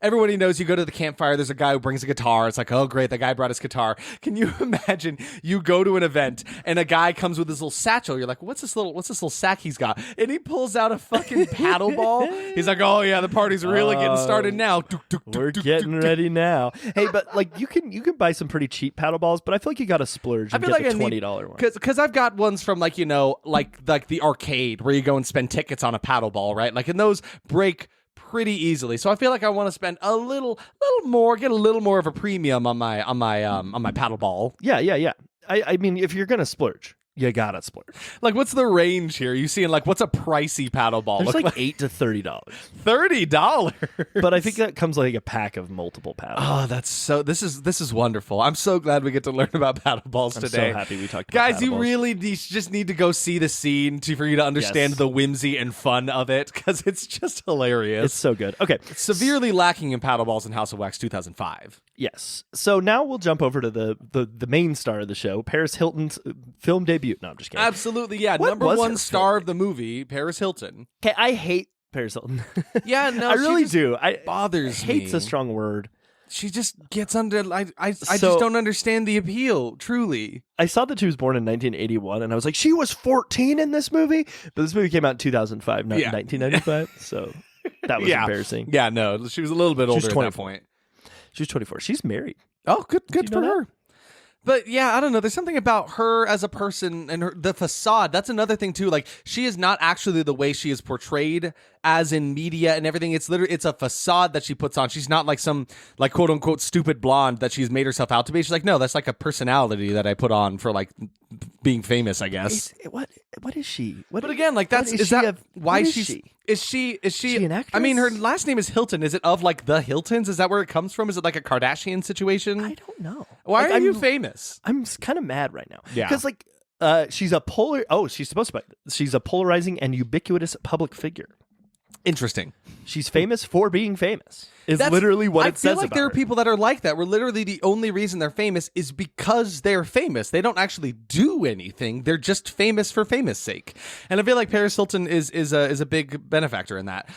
everybody knows you go to the campfire. There's a guy who brings a guitar. It's oh great, the guy brought his guitar. Can you imagine you go to an event and a guy comes with his little satchel? You're what's this little sack he's got? And he pulls out a fucking paddleball. He's oh yeah, the party's really getting started now. We're getting ready now. Hey, but you can buy some pretty cheap paddle balls, but I feel like you got to splurge and get the $20 one. Because I've got ones from the arcade where you go and spend tickets on a paddle ball, right? And those break pretty easily. So I feel like I want to spend a little more, get a little more of a premium on my paddle ball. Yeah. I mean, if you're gonna splurge, you gotta splurge. What's the range here? You seeing what's a pricey paddle ball? There's $8 to $30. $30. But I think that comes a pack of multiple paddle. Oh, that's so. This is wonderful. I'm so glad we get to learn about paddle balls today. I'm so happy we talked about guys. paddle You balls. really just need to go see the scene for you to understand the whimsy and fun of it because it's just hilarious. It's so good. Okay, it's severely lacking in paddle balls in House of Wax 2005. Yes. So now we'll jump over to the main star of the show, Paris Hilton's film debut. No, I'm just kidding. Absolutely, yeah. What Number was one her star film? of the movie, Paris Hilton. Okay, I hate Paris Hilton. Yeah, no, I really do. Bothers me. Hate's a strong word. She just gets under. I just don't understand the appeal. Truly, I saw that she was born in 1981, and I was she was 14 in this movie. But this movie came out in 2005, not 1995. So that was embarrassing. Yeah, no, she was a little bit older at that point. She was 24. She's married. Oh, good for her. But yeah, I don't know. There's something about her as a person and the facade. That's another thing too. She is not actually the way she is portrayed as in media and everything. It's a facade that she puts on. She's not some quote unquote stupid blonde that she's made herself out to be. She's no, that's a personality that I put on for being famous, I guess. What is she? But again, why she's is she an actress? I mean, her last name is Hilton. Is it of the Hiltons? Is that where it comes from? Is it a Kardashian situation? I don't know. Why are you famous? I'm kind of mad right now. Yeah. Because she's a polarizing and ubiquitous public figure. Interesting. She's famous for being famous. That's literally what it says about her. I feel like there are people that are like that, where literally the only reason they're famous is because they're famous. They don't actually do anything. They're just famous for famous sake. And I feel like Paris Hilton is a big benefactor in that.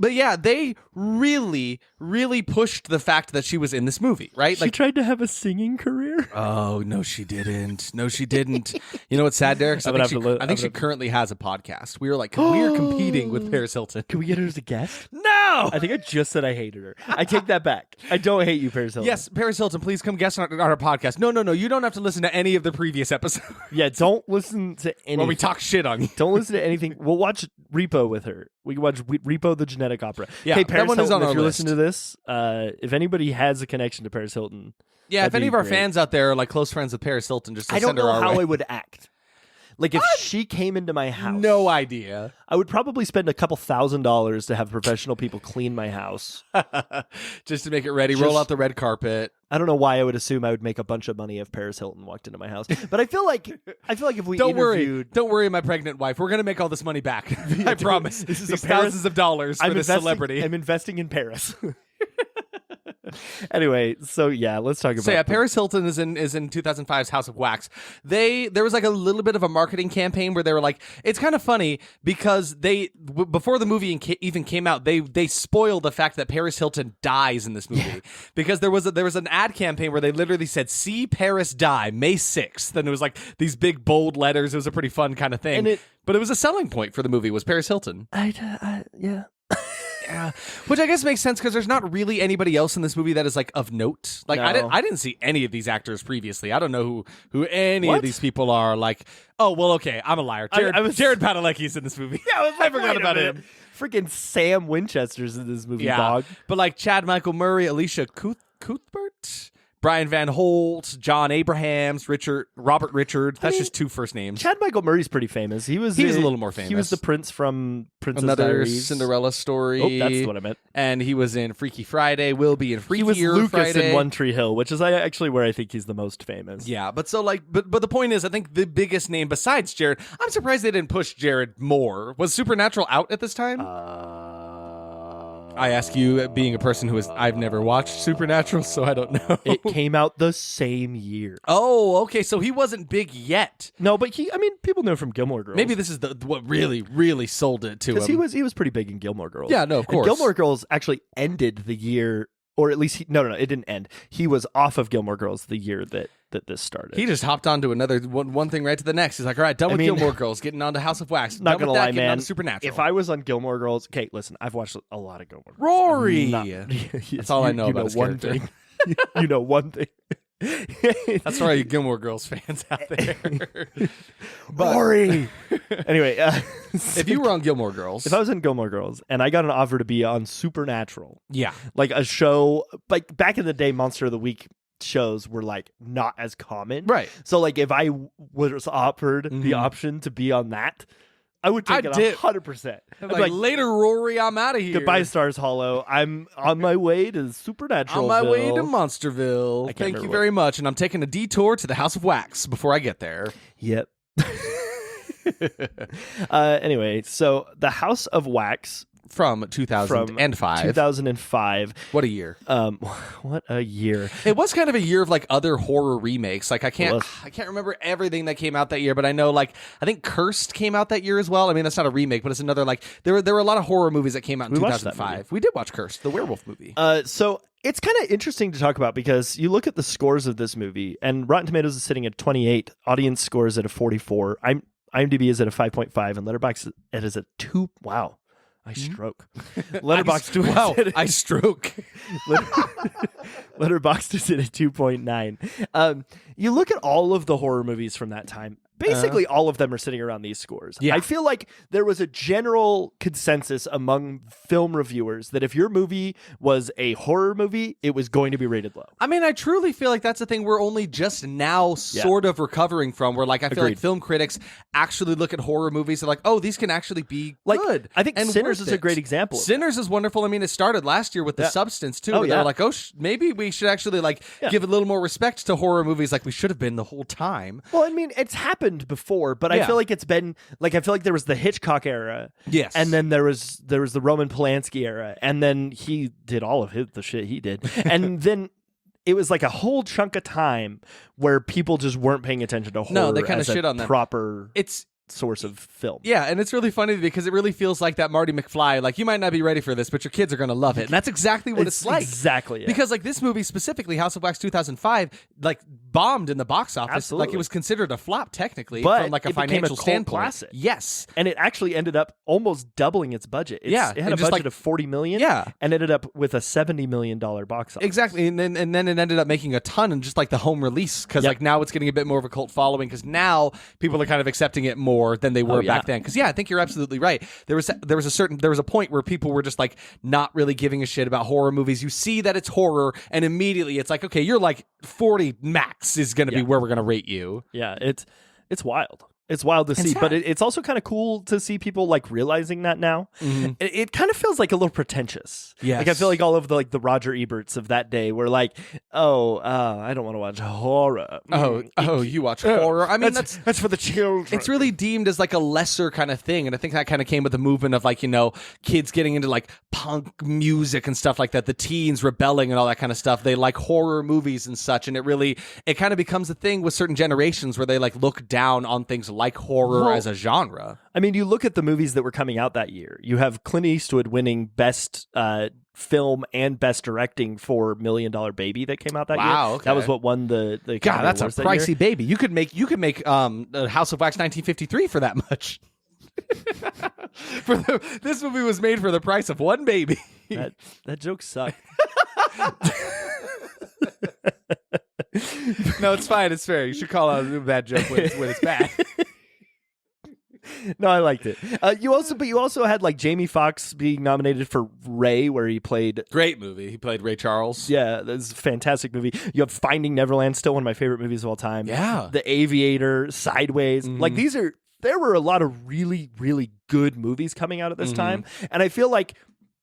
But yeah, they really, really pushed the fact that she was in this movie, right? She tried to have a singing career. Oh, no, she didn't. No, she didn't. You know what's sad, Derek? I think she currently has a podcast. We were competing with Paris Hilton. Can we get her as a guest? No! I think I just said I hated her. I take that back. I don't hate you, Paris Hilton. Yes, Paris Hilton, please come guest on our podcast. No. You don't have to listen to any of the previous episodes. Yeah, don't listen to anything. When we talk shit on you. Don't listen to anything. We'll watch Repo with her. We can watch Repo the Genetic Opera. Yeah, hey, Paris that one Hilton, is on if our you're list. listening to this, if anybody has a connection to Paris Hilton, yeah, if any of our great. fans out there are close friends with Paris Hilton, just I don't send her know our how way. I would act. If she came into my house, no idea. I would probably spend a couple $1,000s to have professional people clean my house, just to make it ready. Roll out the red carpet. I don't know why I would assume I would make a bunch of money if Paris Hilton walked into my house, but I feel like if we don't interviewed... worry, my pregnant wife. We're gonna make all this money back. I promise. This is these thousands of dollars for this celebrity. I'm investing in Paris. Anyway, so yeah, let's talk about. So yeah, Paris Hilton is in 2005's House of Wax. There was a little bit of a marketing campaign where they were it's kind of funny because before the movie even came out, they spoiled the fact that Paris Hilton dies in this movie because there was an ad campaign where they literally said "See Paris die May 6th," and it was these big bold letters. It was a pretty fun kind of thing, but it was a selling point for the movie was Paris Hilton. Yeah. Yeah, which I guess makes sense because there's not really anybody else in this movie that is of note. No. I didn't see any of these actors previously. I don't know who any of these people are. Oh well, okay, I'm a liar. Jared Padalecki's in this movie. Yeah, I forgot about him. Freaking Sam Winchester's in this movie, Yeah. dog. But like Chad Michael Murray, Alicia Cuthbert, Brian Van Holt, John Abrahams, Robert Richard. That's just two first names. Chad Michael Murray's pretty famous. He's a little more famous. He was the prince from Princess Another Diaries. Cinderella Story. Oh, that's what I meant. And he was in Freaky Friday. Will be in Freakier He was Lucas Friday. in One Tree Hill, which is actually where I think he's the most famous. Yeah, but the point is, I think the biggest name besides Jared, I'm surprised they didn't push Jared more. Was Supernatural out at this time? I ask you, being a person I've never watched Supernatural, so I don't know. It came out the same year. Oh, okay, so he wasn't big yet. No, but people know from Gilmore Girls. Maybe this is what really, really sold it to him. Because he was pretty big in Gilmore Girls. Yeah, no, of course. And Gilmore Girls actually ended the year, or at least, no, it didn't end. He was off of Gilmore Girls the year that this started. He just hopped onto another one thing right to the next. He's like, all right, done with Gilmore Girls, getting on to House of Wax. Not done gonna with that, lie, getting man. on to Supernatural. If I was on Gilmore Girls, okay, listen, I've watched a lot of Gilmore Girls. Rory! Yes, That's all I know about his one character. thing. You know one thing. That's for all you Gilmore Girls fans out there. Rory! Anyway, If you were on Gilmore Girls. if I was in Gilmore Girls and I got an offer to be on Supernatural, Yeah. like a show, like back in the day, Monster of the Week shows were like not as common. Right. So like if I was offered the Mhm. option to be on that, I would take I'd it dip. 100%. I'd be Like, later, Rory, I'm out of here. goodbye, Stars Hollow. I'm on my way to Supernatural. On my way to Monsterville. I can't Thank you remember very much. And I'm taking a detour to the House of Wax before I get there. Yep. Anyway, so the House of Wax From 2005. 2005. What a year. What a year. It was kind of a year of like other horror remakes. Like I It can't was. remember everything that came out that year, but I know like I think Cursed came out that year as well. I mean, that's not a remake, but it's another like there were a lot of horror movies that came out in We watched that 2005. We did watch Cursed, the werewolf movie. So it's kind of interesting to talk about because you look at the scores of this movie, and Rotten Tomatoes is sitting at 28, audience scores at a 44. IMDb is at a 5.5, and Letterboxd it is at 2. Wow. I stroke. Letterboxd Wow, I stroke. Letterboxd is at a 2.9. You look at all of the horror movies from that time. Basically, all of them are sitting around these scores. Yeah. I feel like there was a general consensus among film reviewers that if your movie was a horror movie, it was going to be rated low. I mean, I truly feel like that's the thing we're only just now sort of recovering from, where like I feel like Agreed. film critics actually look at horror movies and like, oh, these can actually be Like, good. I think and Sinners worth is a it. great example of Sinners is wonderful. I mean, it started last year with The Yeah. Substance too. Oh, where yeah. they're like, oh, maybe we should actually like give a little more respect to horror movies, like we should have been the whole time. Well, I mean, it's happened before, but I Yeah. feel like it's been like I feel like there was the Hitchcock era, Yes. and then there was the Roman Polanski era, and then he did all of the shit he did, and then it was like a whole chunk of time where people just weren't paying attention to horror. No, they kinda as a shit on them. proper It's source of film. Yeah, and it's really funny because it really feels like that Marty McFly, like you might not be ready for this, but your kids are going to love it. And that's exactly what it's like. Exactly. Because like this movie specifically, House of Wax 2005, like bombed in the box office. Absolutely. Like it was considered a flop technically But from like a it became a financial cult standpoint. classic. Yes. And it actually ended up almost doubling its budget. It had and a just, budget like- of $40 million. Yeah. And ended up with a $70 million box office. Exactly, and then it ended up making a ton in just like the home release because Yep. like now it's getting a bit more of a cult following because now people are kind of accepting it more than they were back then. Because I think you're absolutely right. There was a point where people were just like not really giving a shit about horror movies. You see that it's horror, and immediately it's like, okay, you're like 40 max is going to be where we're going to rate you. Yeah, it's wild. It's wild to see, sad. but it's also kind of cool to see people like realizing that now. It kind of feels like a little pretentious. Yes. Like I feel like all of the Roger Eberts of that day were like, I don't want to watch horror. Oh, you watch horror? I mean, that's for the children. it's really deemed as like a lesser kind of thing, and I think that kind of came with the movement of like kids getting into like punk music and stuff like that, the teens rebelling and all that kind of stuff. They like horror movies and such, and it kind of becomes a thing with certain generations where they like look down on things like horror as a genre. I mean, you look at the movies that were coming out that year. You have Clint Eastwood winning Best Film and Best Directing for $1 Million Baby that came out that year. Wow, okay. That was what won the God, that's a awards that year. pricey baby. You could make House of Wax 1953 for that much. This movie was made for the price of one baby. That joke sucked. No, it's fine. It's fair. You should call out a bad joke when it's bad. No, I liked it. You also had like Jamie Foxx being nominated for Ray, where he played. Great movie. He played Ray Charles. Yeah, that's a fantastic movie. You have Finding Neverland, still one of my favorite movies of all time. Yeah. The Aviator, Sideways. Like there were a lot of really, really good movies coming out at this time, and I feel like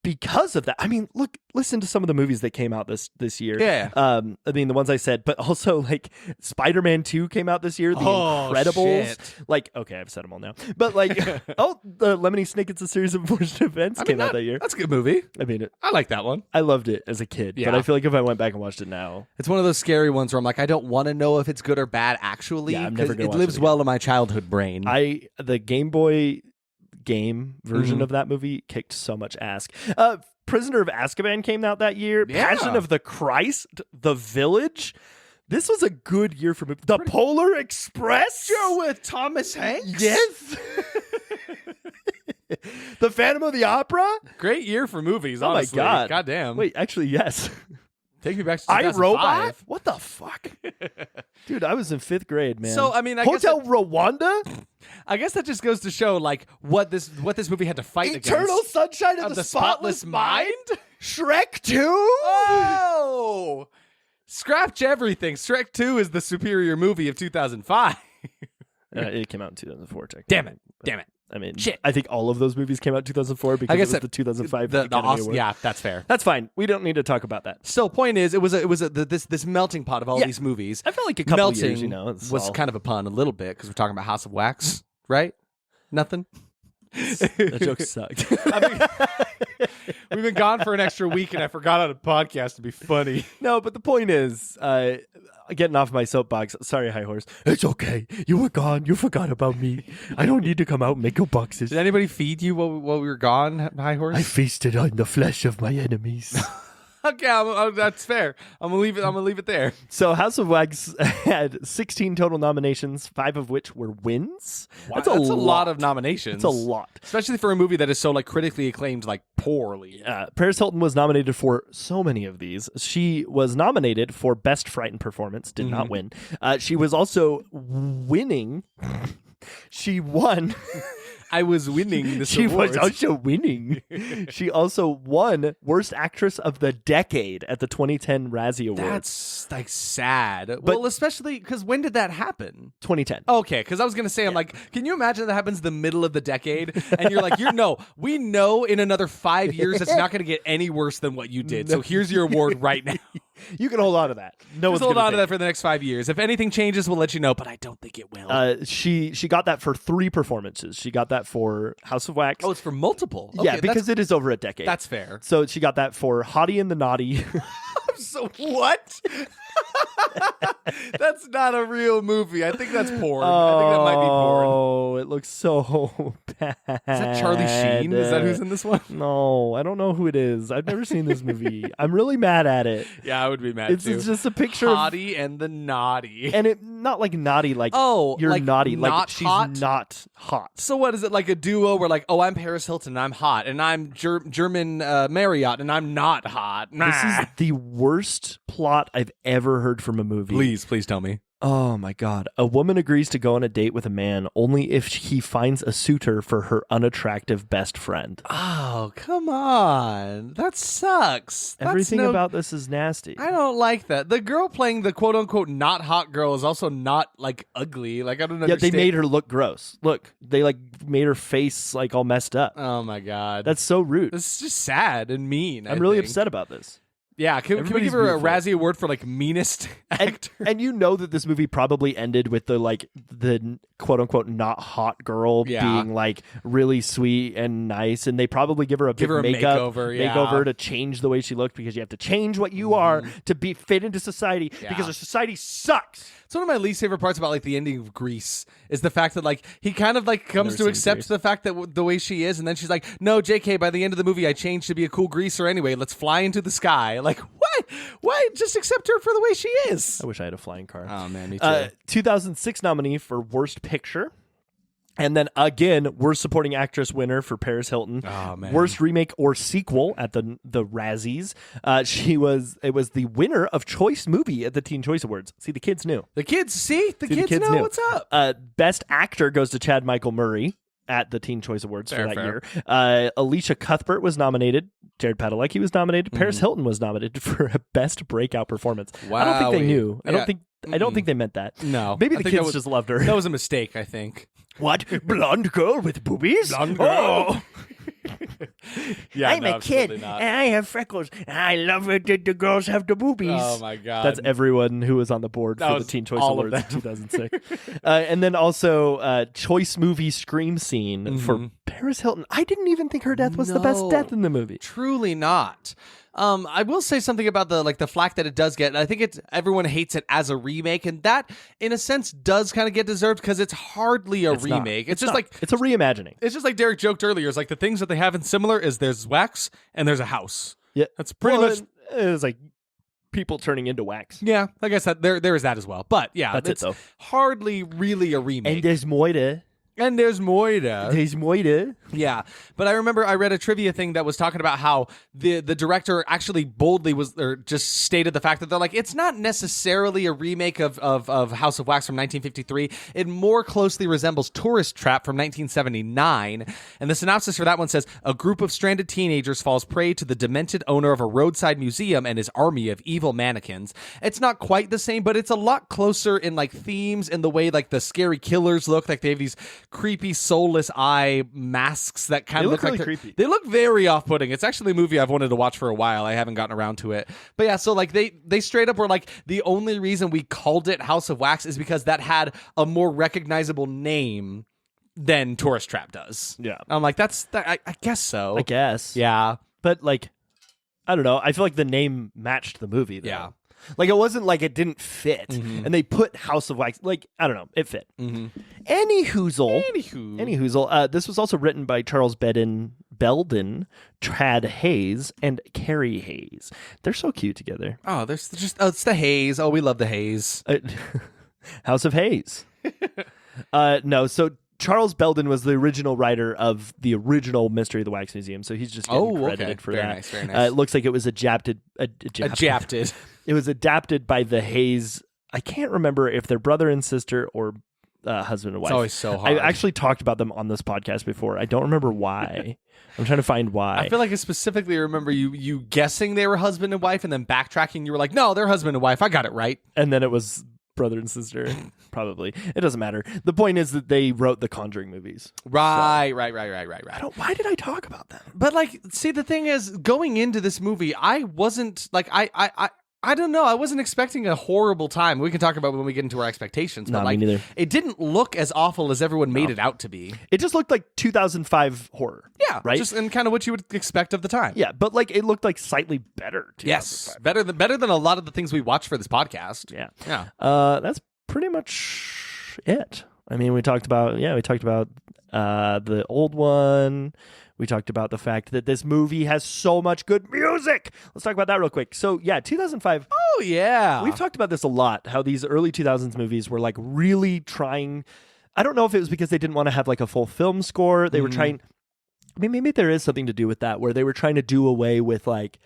because of that, I mean, listen to some of the movies that came out this year. Yeah. I mean, the ones I said, but also like Spider-Man 2 came out this year. The Incredibles. Shit. Like, okay, I've said them all now. But like, the Lemony Snicket's A Series of Unfortunate Events came out that year. That's a good movie. I mean, I like that one. I loved it as a kid, but I feel like if I went back and watched it now, it's one of those scary ones where I'm like, I don't want to know if it's good or bad. Actually, Yeah, I'm never gonna it watch lives it well in my childhood brain. the Game Boy game version of that movie kicked so much ass. Prisoner of Azkaban came out that year. Yeah. Passion of the Christ, The Village. This was a good year for movies. The Polar Express. You're with Thomas Hanks. Yes. The Phantom of the Opera. Great year for movies. Oh Honestly. my god. Goddamn. Wait, actually, yes. Take me back to I 2005. Robot. What the fuck, dude? I was in 5th grade, man. So, I mean, I Hotel guess Rwanda. I guess that just goes to show like what this movie had to fight Eternal against. Sunshine of the Spotless Mind. Shrek 2. Oh, scratch everything. Shrek 2 is the superior movie of 2005. It came out in 2004. Damn it. I mean, Shit. I think all of those movies came out in 2004 because I guess it was the 2005 the Academy Oscar, Award. yeah, that's fair. That's fine. We don't need to talk about that. Still, point is, this melting pot of all these movies. I felt like a couple melting years, it's was all- kind of a pun a little bit because we're talking about House of Wax, right? Nothing. That joke sucked. We've been gone for an extra week, and I forgot on a podcast to be funny. No, but the point is, getting off my soapbox. Sorry, High Horse. It's okay. You were gone. You forgot about me. I don't need to come out and make your boxes. Did anybody feed you while we were gone, High Horse? I feasted on the flesh of my enemies. Okay, that's fair. I'm gonna leave it there. So House of Wax had 16 total nominations, 5 of which were wins. Wow, that's a lot of nominations. It's a lot. Especially for a movie that is so like critically acclaimed like poorly. Paris Hilton was nominated for so many of these. She was nominated for Best Frightened Performance, did not win. She was also winning. She won. I was winning this She award. was also winning. She also won Worst Actress of the Decade at the 2010 Razzie Awards. That's like sad. Well, especially because when did that happen? 2010. Okay, because I was gonna say, I'm like, can you imagine that happens the middle of the decade, and you're like, we know in another 5 years it's not gonna get any worse than what you did. So here's your award right now. You can hold on to that. No one's Just hold gonna on to take that for the next 5 years. If anything changes, we'll let you know, but I don't think it will. it. She got that for 3 performances. She got that for House of Wax. Oh, it's for multiple. yeah, Okay, because it is over a decade. that's fair. So she got that for Hottie and the Naughty. So what? That's not a real movie. I think that's porn. I think that might be porn. Oh, it looks so bad. Is that Charlie Sheen? Is that who's in this one? No, I don't know who it is. I've never seen this movie. I'm really mad at it. Yeah, I would be mad too. It's just a picture of, Hottie and the Naughty. and it not like naughty, like you're like naughty, like not she's hot? not hot. So what is it, like a duo where like, oh, I'm Paris Hilton and I'm hot, and I'm German Marriott and I'm not hot. Nah. This is the worst plot I've ever heard from a movie. Please tell me. Oh my god. A woman agrees to go on a date with a man only if he finds a suitor for her unattractive best friend. Oh, come on. That sucks. Everything about this is nasty. I don't like that. The girl playing the quote unquote not hot girl is also not like ugly. Like I don't Yeah, understand. they made her look gross. Look, they like made her face like all messed up. Oh my god. That's so rude. This is just sad and mean. I'm really think. upset about this. Yeah, can we Everybody's give her beautiful. a Razzie Award for like meanest actor? And you know that this movie probably ended with the quote unquote not hot girl being like really sweet and nice, and they probably give her a big makeover to change the way she looked, because you have to change what you are to be fit into society, because our society sucks. It's one of my least favorite parts about like the ending of Grease is the fact that like he kind of like comes Never to seen accept Grease. the fact that the way she is, and then she's like, "No, JK, by the end of the movie, I changed to be a cool greaser anyway. Let's fly into the sky." Like, what? Why? Just accept her for the way she is. I wish I had a flying car. Oh man, me too. 2006 nominee for Worst Picture. And then again, Worst Supporting Actress winner for Paris Hilton. Oh man. Worst Remake or Sequel at the Razzies. It was the winner of Choice Movie at the Teen Choice Awards. See, the kids knew. The kids know knew. what's up. Best Actor goes to Chad Michael Murray. at the Teen Choice Awards for that Fair. year. Alicia Cuthbert was nominated. Jared Padalecki was nominated. Paris Hilton was nominated for a Best Breakout Performance. Wow. I don't think they knew. I don't think they meant that. No. Maybe I the think kids just loved her. That was a mistake, I think. What? Blonde girl with boobies? Blonde girl? Oh. Yeah, I'm no, a kid absolutely not. and I have freckles. I love it that the girls have the boobies. Oh my god. That's everyone who was on the board That for the was Teen Choice all of Awards in them. 2006. And then also Choice Movie Scream Scene for Paris Hilton. I didn't even think her death was the best No. death in the movie. Truly not. I will say something about the flack that it does get. I think everyone hates it as a remake, and that, in a sense, does kind of get deserved because it's hardly a remake. It's just not. It's a reimagining. It's just like Derek joked earlier. It's like the things that they have in similar is there's wax and there's a house. Yeah, That's pretty much. It was like people turning into wax. Yeah, I guess that there is that as well. But yeah, That's it, it's though. hardly really a remake. And there's Moira. And there's Moira. There's Moira. Yeah, but I remember I read a trivia thing that was talking about how the director actually boldly just stated the fact that they're like, it's not necessarily a remake of House of Wax from 1953. It more closely resembles Tourist Trap from 1979. And the synopsis for that one says, a group of stranded teenagers falls prey to the demented owner of a roadside museum and his army of evil mannequins. It's not quite the same, but it's a lot closer in like themes and the way like the scary killers look. Like they have these creepy soulless eye masks that kind of look really like creepy. they look very off-putting. It's actually a movie I've wanted to watch for a while. I haven't gotten around to it. But yeah, so like they straight up were like, the only reason we called it House of Wax is because that had a more recognizable name than Tourist Trap does. Yeah. I'm like, I guess so. I guess. Yeah. But like, I don't know. I feel like the name matched the movie, though. Yeah. Like, it wasn't like it didn't fit. And they put House of Wax, like, I don't know. It fit. Any hoozle. This was also written by Charles Belden, Trad Hayes, and Carrie Hayes. They're so cute together. Oh, there's just it's the haze. Oh, we love the haze. House of Hayes. No, so Charles Belden was the original writer of the original Mystery of the Wax Museum, so he's just getting credited for very that. Nice, very nice. It looks like it was adapted. It was adapted by the Hayes. I can't remember if they're brother and sister or husband and wife. It's always so hard. I actually talked about them on this podcast before. I don't remember why. I'm trying to find why. I feel like I specifically remember you guessing they were husband and wife, and then backtracking. You were like, no, they're husband and wife. I got it right. And then it was brother and sister. Probably. It doesn't matter. The point is that they wrote the Conjuring movies. Right. Why did I talk about that? But like, see, the thing is, going into this movie, I wasn't like I don't know. I wasn't expecting a horrible time. We can talk about when we get into our expectations. But No, like, me neither. it didn't look as awful as everyone made it out to be. It just looked like 2005 horror. Yeah, right. Just and kind of what you would expect of the time. Yeah, but like it looked like slightly better. Yes, better than a lot of the things we watch for this podcast. Yeah. That's pretty much it. I mean, we talked about the old one. We talked about the fact that this movie has so much good music. Let's talk about that real quick. So, yeah, 2005. Oh, yeah. We've talked about this a lot, how these early 2000s movies were like really trying. I don't know if it was because they didn't want to have like a full film score. They were trying. I mean, maybe there is something to do with that, where they were trying to do away with like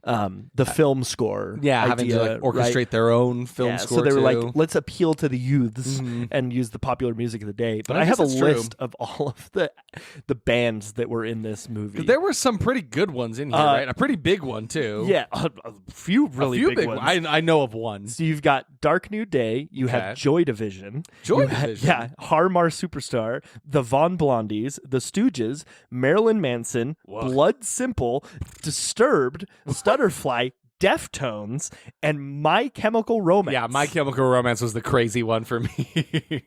the film score. Yeah, having to like orchestrate their own film score. So they were too. like, let's appeal to the youths and use the popular music of the day. But I guess have a that's true. list of all of the bands that were in this movie. There were some pretty good ones in here, right? A pretty big one too. Yeah, a few really big ones. I know of one. So you've got Dark New Day, you have Joy Division. Division? Harmar Superstar, the Von Blondies, the Stooges, Marilyn Manson, Blood Simple, Disturbed, Stutterfly, Deftones, and My Chemical Romance. Yeah, My Chemical Romance was the crazy one for me.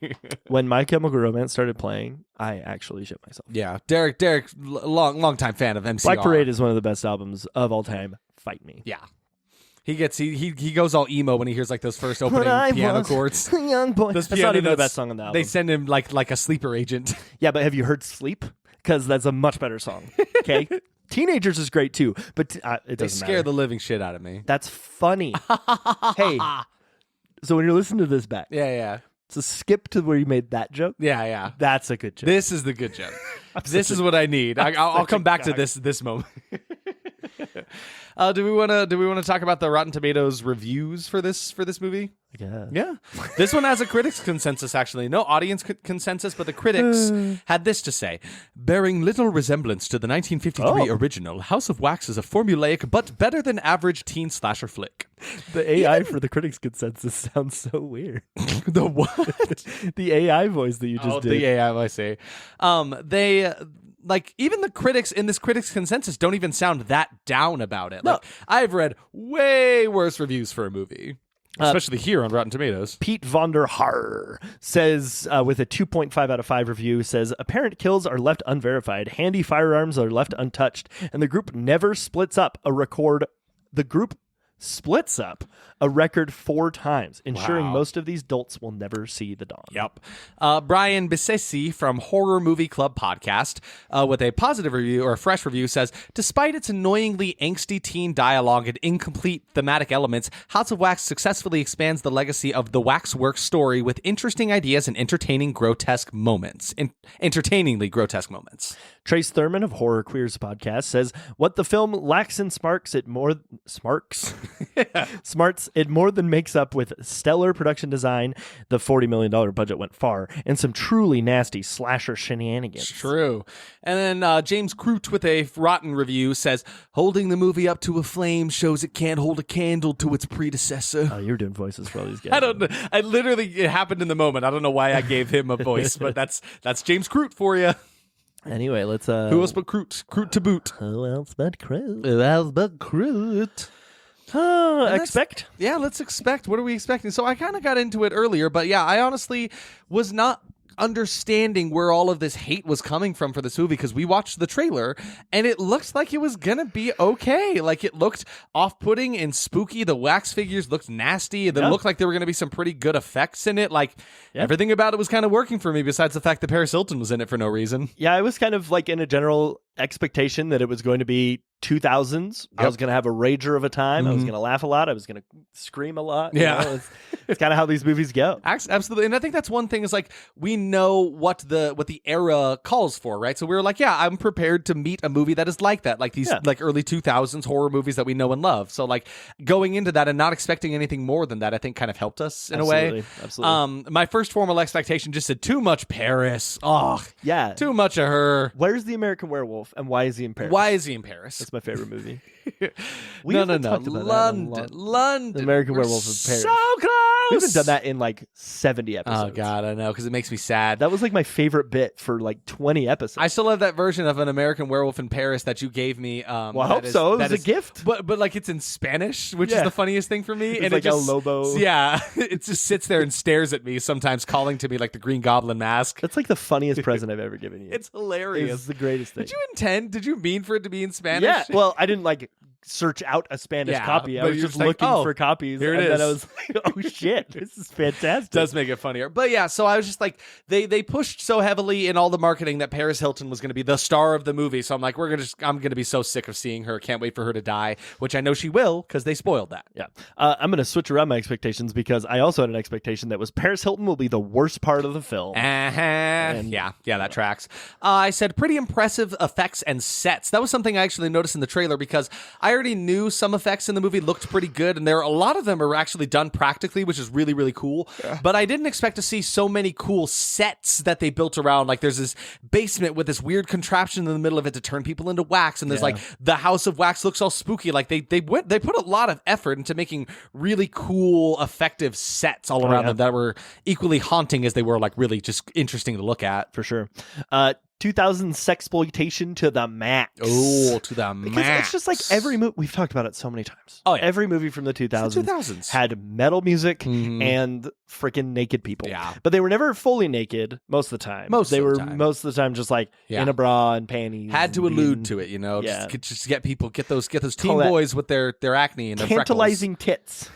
When My Chemical Romance started playing, I actually shit myself. Yeah, Derek, long time fan of MCR. Black Parade is one of the best albums of all time. Fight me. Yeah. He goes all emo when he hears like those first opening piano chords. A young boy. Those That's piano not even the notes, best song on the album. They send him like a sleeper agent. Yeah, but have you heard Sleep? Because that's a much better song. Okay? Teenagers is great too, but it doesn't They scare matter. the living shit out of me. That's funny. Hey, so when you're listening to this back, Yeah. so skip to where you made that joke. Yeah. That's a good joke. This is the good joke. This is what I need. I'll come back to this moment. Do we want to talk about the Rotten Tomatoes reviews for this movie? Yeah. Yeah. This one has a critics consensus, actually. No audience consensus, but the critics had this to say. Bearing little resemblance to the 1953 original, House of Wax is a formulaic but better than average teen slasher flick. The AI for the critics consensus sounds so weird. The what? The AI voice that you just did. The AI, I say. They... Like, even the critics in this critics consensus don't even sound that down about it. No. Like, I've read way worse reviews for a movie, especially here on Rotten Tomatoes. Pete Vonder Haar says, with a 2.5 out of 5 review, says, apparent kills are left unverified, handy firearms are left untouched, and the group never splits up the group splits up a record 4 times, ensuring most of these dolts will never see the dawn. Yep. Brian Bissesi from Horror Movie Club podcast, with a positive review or a fresh review, says, despite its annoyingly angsty teen dialogue and incomplete thematic elements, House of Wax successfully expands the legacy of the Waxworks story with interesting ideas and entertainingly grotesque moments. Trace Thurman of Horror Queers podcast says, what the film lacks in smarts, it more than makes up with stellar production design. The $40 million budget went far, and some truly nasty slasher shenanigans. True. And then James Crute with a rotten review says, holding the movie up to a flame shows it can't hold a candle to its predecessor. Oh, you're doing voices for all these guys. I don't know. It happened in the moment. I don't know why I gave him a voice, but that's James Crute for you. Anyway, let's... Who else but Crute? Crute to boot. Who else but Crute? Expect? Yeah, let's expect. What are we expecting? So I kind of got into it earlier, but yeah, I honestly was not understanding where all of this hate was coming from for this movie, because we watched the trailer and it looked like it was gonna be okay. Like, it looked off-putting and spooky. The wax figures looked nasty. It looked like there were gonna be some pretty good effects in it. Like, everything about it was kind of working for me, besides the fact that Paris Hilton was in it for no reason. Yeah, I was kind of like in a general expectation that it was going to be 2000s. I was going to have a rager of a time. I was going to laugh a lot. I was going to scream a lot. Yeah. It's kind of how these movies go. Absolutely. And I think that's one thing, is like, we know what the era calls for, right? So we were like, yeah, I'm prepared to meet a movie that is like that, like these like early 2000s horror movies that we know and love. So like, going into that and not expecting anything more than that, I think kind of helped us in a way. Absolutely. My first formal expectation just said too much Paris. Oh, yeah. Too much of her. Where's the American Werewolf, and why is he in Paris? Why is he in Paris? That's my favorite movie. No. London. The American Werewolf in Paris. So close. We haven't done that in like 70 episodes. Oh, God, I know, because it makes me sad. That was like my favorite bit for like 20 episodes. I still have that version of An American Werewolf in Paris that you gave me. Well, I hope so. It was a gift. But like, it's in Spanish, which is the funniest thing for me. It's and like it just, El Lobo. Yeah, it just sits there and stares at me, sometimes calling to me like the Green Goblin mask. That's like the funniest present I've ever given you. It's hilarious. It's the greatest thing. Did you mean for it to be in Spanish? Yeah. Well, I didn't like search out a Spanish copy. I but was you're just like, looking oh, for copies. here it and is. then I was like, oh shit, this is fantastic. Does make it funnier. But yeah, so I was just like, they pushed so heavily in all the marketing that Paris Hilton was going to be the star of the movie. So I'm like, I'm going to be so sick of seeing her. Can't wait for her to die, which I know she will, because they spoiled that. Yeah. I'm going to switch around my expectations, because I also had an expectation that was Paris Hilton will be the worst part of the film. Yeah, that tracks. I said pretty impressive effects and sets. That was something I actually noticed in the trailer, because I already knew some effects in the movie looked pretty good, and a lot of them are actually done practically, which is really, really cool. Yeah. But I didn't expect to see so many cool sets that they built around. Like, there's this basement with this weird contraption in the middle of it to turn people into wax, and there's like the House of Wax looks all spooky. Like, they put a lot of effort into making really cool, effective sets all around them that were equally haunting as they were like really just interesting to look at. For sure. 2000 sexploitation to the max. Oh, to the because max. It's just like every movie. We've talked about it so many times. Oh, yeah. Every movie from the 2000s had metal music and freaking naked people. Yeah. But they were never fully naked most of the time. Most of the time just like in a bra and panties. Had to allude to it, you know. Yeah. Just get people, get those teen boys with their acne and their tantalizing tits.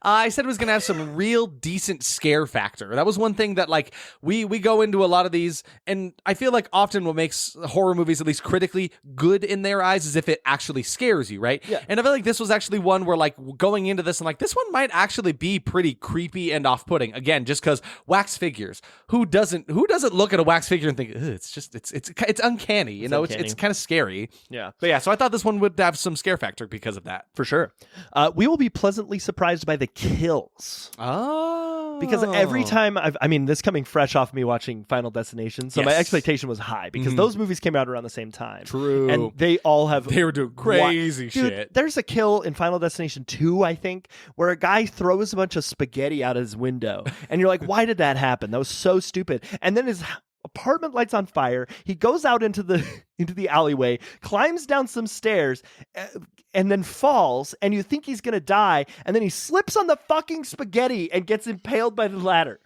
I said it was going to have some real decent scare factor. That was one thing that, like, we go into a lot of these, and I feel like often what makes horror movies, at least critically, good in their eyes is if it actually scares you, right? Yeah. And I feel like this was actually one where, like, going into this, and like, this one might actually be pretty creepy and off-putting. Again, just because wax figures. Who doesn't look at a wax figure and think, it's uncanny, you know? Uncanny. It's kind of scary. Yeah. But yeah, so I thought this one would have some scare factor because of that. For sure. We will be pleasantly surprised by the kills. Oh. Because every time this coming fresh off me watching Final Destination, so my expectation was high because those movies came out around the same time. True. And they all have... They were doing crazy Dude, shit. there's a kill in Final Destination 2, I think, where a guy throws a bunch of spaghetti out his window. And you're like, why did that happen? That was so stupid. And then his apartment lights on fire. He goes out into the alleyway, climbs down some stairs, and then falls, and you think he's going to die, and then he slips on the fucking spaghetti and gets impaled by the ladder.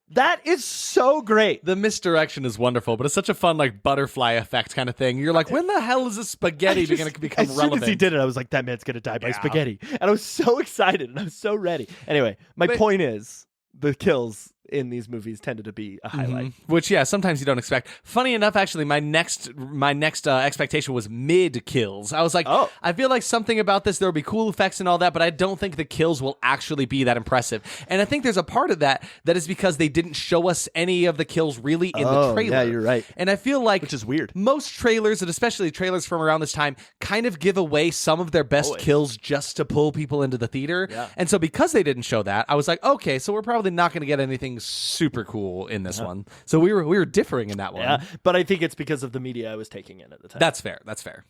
That is so great. The misdirection is wonderful, but it's such a fun, like, butterfly effect kind of thing. You're like, when the hell is this spaghetti going to become relevant? As soon as he did it, I was like, that man's going to die by spaghetti. And I was so excited, and I was so ready. Anyway, my point is, the kills in these movies tended to be a highlight. Which, yeah, sometimes you don't expect. Funny enough, actually, my next expectation was mid kills. I was like, I feel like something about this, there will be cool effects and all that, but I don't think the kills will actually be that impressive. And I think there's a part of that is because they didn't show us any of the kills really in the trailer. Yeah, you're right. And I feel like, which is weird, most trailers, and especially trailers from around this time, kind of give away some of their best kills just to pull people into the theater. Yeah. And so because they didn't show that, I was like, okay, so we're probably not going to get anything super cool in this one. So we were differing in that one. Yeah, but I think it's because of the media I was taking in at the time. That's fair.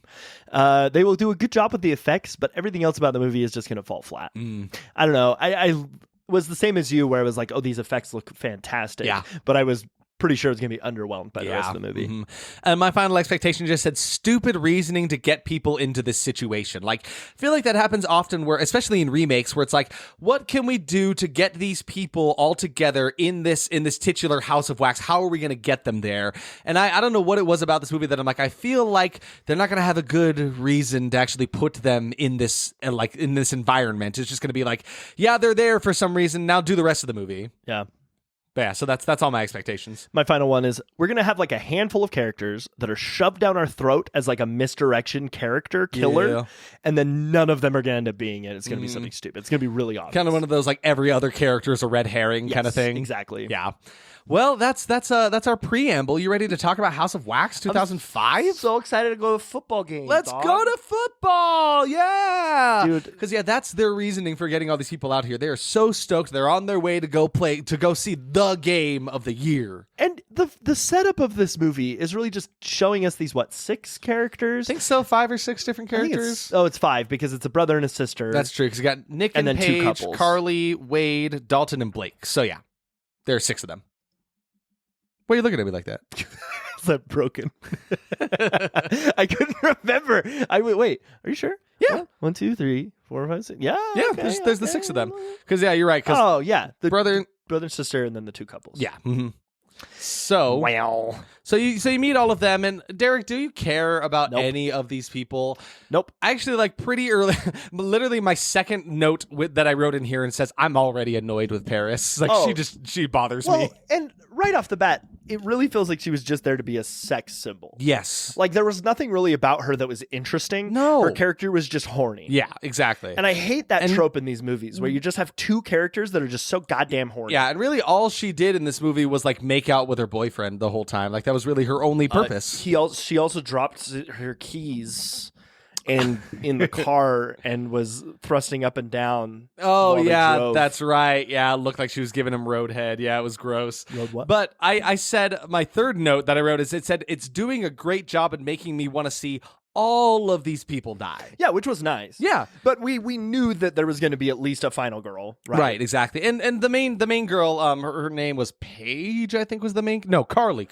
They will do a good job with the effects, but everything else about the movie is just going to fall flat. I don't know. I was the same as you, where I was like, oh, these effects look fantastic. Yeah. But I was pretty sure it's going to be underwhelmed by the rest of the movie. And my final expectation just said stupid reasoning to get people into this situation. Like, I feel like that happens often where, especially in remakes, where it's like, what can we do to get these people all together in this titular house of wax? How are we going to get them there? And I don't know what it was about this movie that I'm like, I feel like they're not going to have a good reason to actually put them in this, in this environment. It's just going to be like, yeah, they're there for some reason. Now do the rest of the movie. Yeah. But yeah, so that's all my expectations. My final one is we're going to have like a handful of characters that are shoved down our throat as like a misdirection character killer, and then none of them are going to end up being it. It's going to be something stupid. It's going to be really obvious. Kind of one of those like every other character is a red herring kind of thing. Exactly. Yeah. Well, that's our preamble. You ready to talk about House of Wax 2005? So excited to go to a football game. Let's go to football. Yeah. Dude. Because that's their reasoning for getting all these people out here. They are so stoked. They're on their way to go see the game of the year. And the setup of this movie is really just showing us these, 6 characters? I think so, 5 or 6 different characters. It's 5 because it's a brother and a sister. That's true, because you got Nick and then 2 Paige, couples. Carly, Wade, Dalton, and Blake. So yeah, there are 6 of them. Why are you looking at me like that? Is that broken? I couldn't remember. Wait, are you sure? Yeah. 1, 2, 3, 4, 5, 6. Yeah. Yeah, okay, there's the 6 of them. Because you're right. Oh, yeah. The brother and sister, and then the 2 couples. Yeah. Mm-hmm. So, wow. So you meet all of them, and Derek, do you care about any of these people? Nope. Actually, like pretty early, literally my second note that I wrote in here and says I'm already annoyed with Paris. Like she bothers me. And right off the bat, it really feels like she was just there to be a sex symbol. Yes. Like there was nothing really about her that was interesting. No. Her character was just horny. Yeah, exactly. And I hate that trope in these movies where you just have 2 characters that are just so goddamn horny. Yeah, and really all she did in this movie was like make out with her boyfriend the whole time. Like that was really her only purpose. She also dropped her keys in the car and was thrusting up and down. Oh while they yeah, drove. that's right. Yeah, it looked like she was giving him roadhead. Yeah, it was gross. Road what? But I said my third note that I wrote is it said it's doing a great job at making me want to see all of these people die. Yeah, which was nice. Yeah. But we knew that there was going to be at least a final girl, right? Right, exactly. And the main girl, her name was Paige, I think was the main. No, Carly.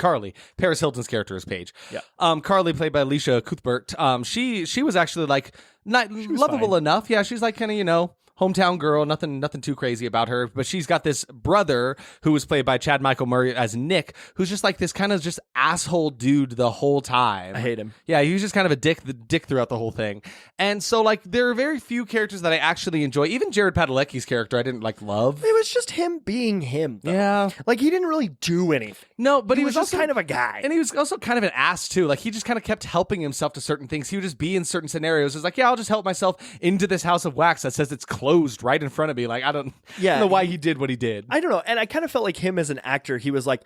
Paris Hilton's character is Paige. Yeah. Carly, played by Alicia Cuthbert. She was actually like not lovable fine. enough. Yeah, she's like kind of, hometown girl, nothing too crazy about her, but she's got this brother who was played by Chad Michael Murray as Nick, who's just like this kind of just asshole dude the whole time. I hate him. Yeah, he was just kind of a dick throughout the whole thing. And so like there are very few characters that I actually enjoy. Even Jared Padalecki's character I didn't like love. It was just him being him, though. Yeah. Like, he didn't really do anything. No, but He was just also kind of a guy. And he was also kind of an ass too. Like he just kind of kept helping himself to certain things. He would just be in certain scenarios. It's like, yeah, I'll just help myself into this house of wax that says it's closed right in front of me. Like I don't know why he did what he did. I don't know. And I kind of felt like him as an actor, he was like,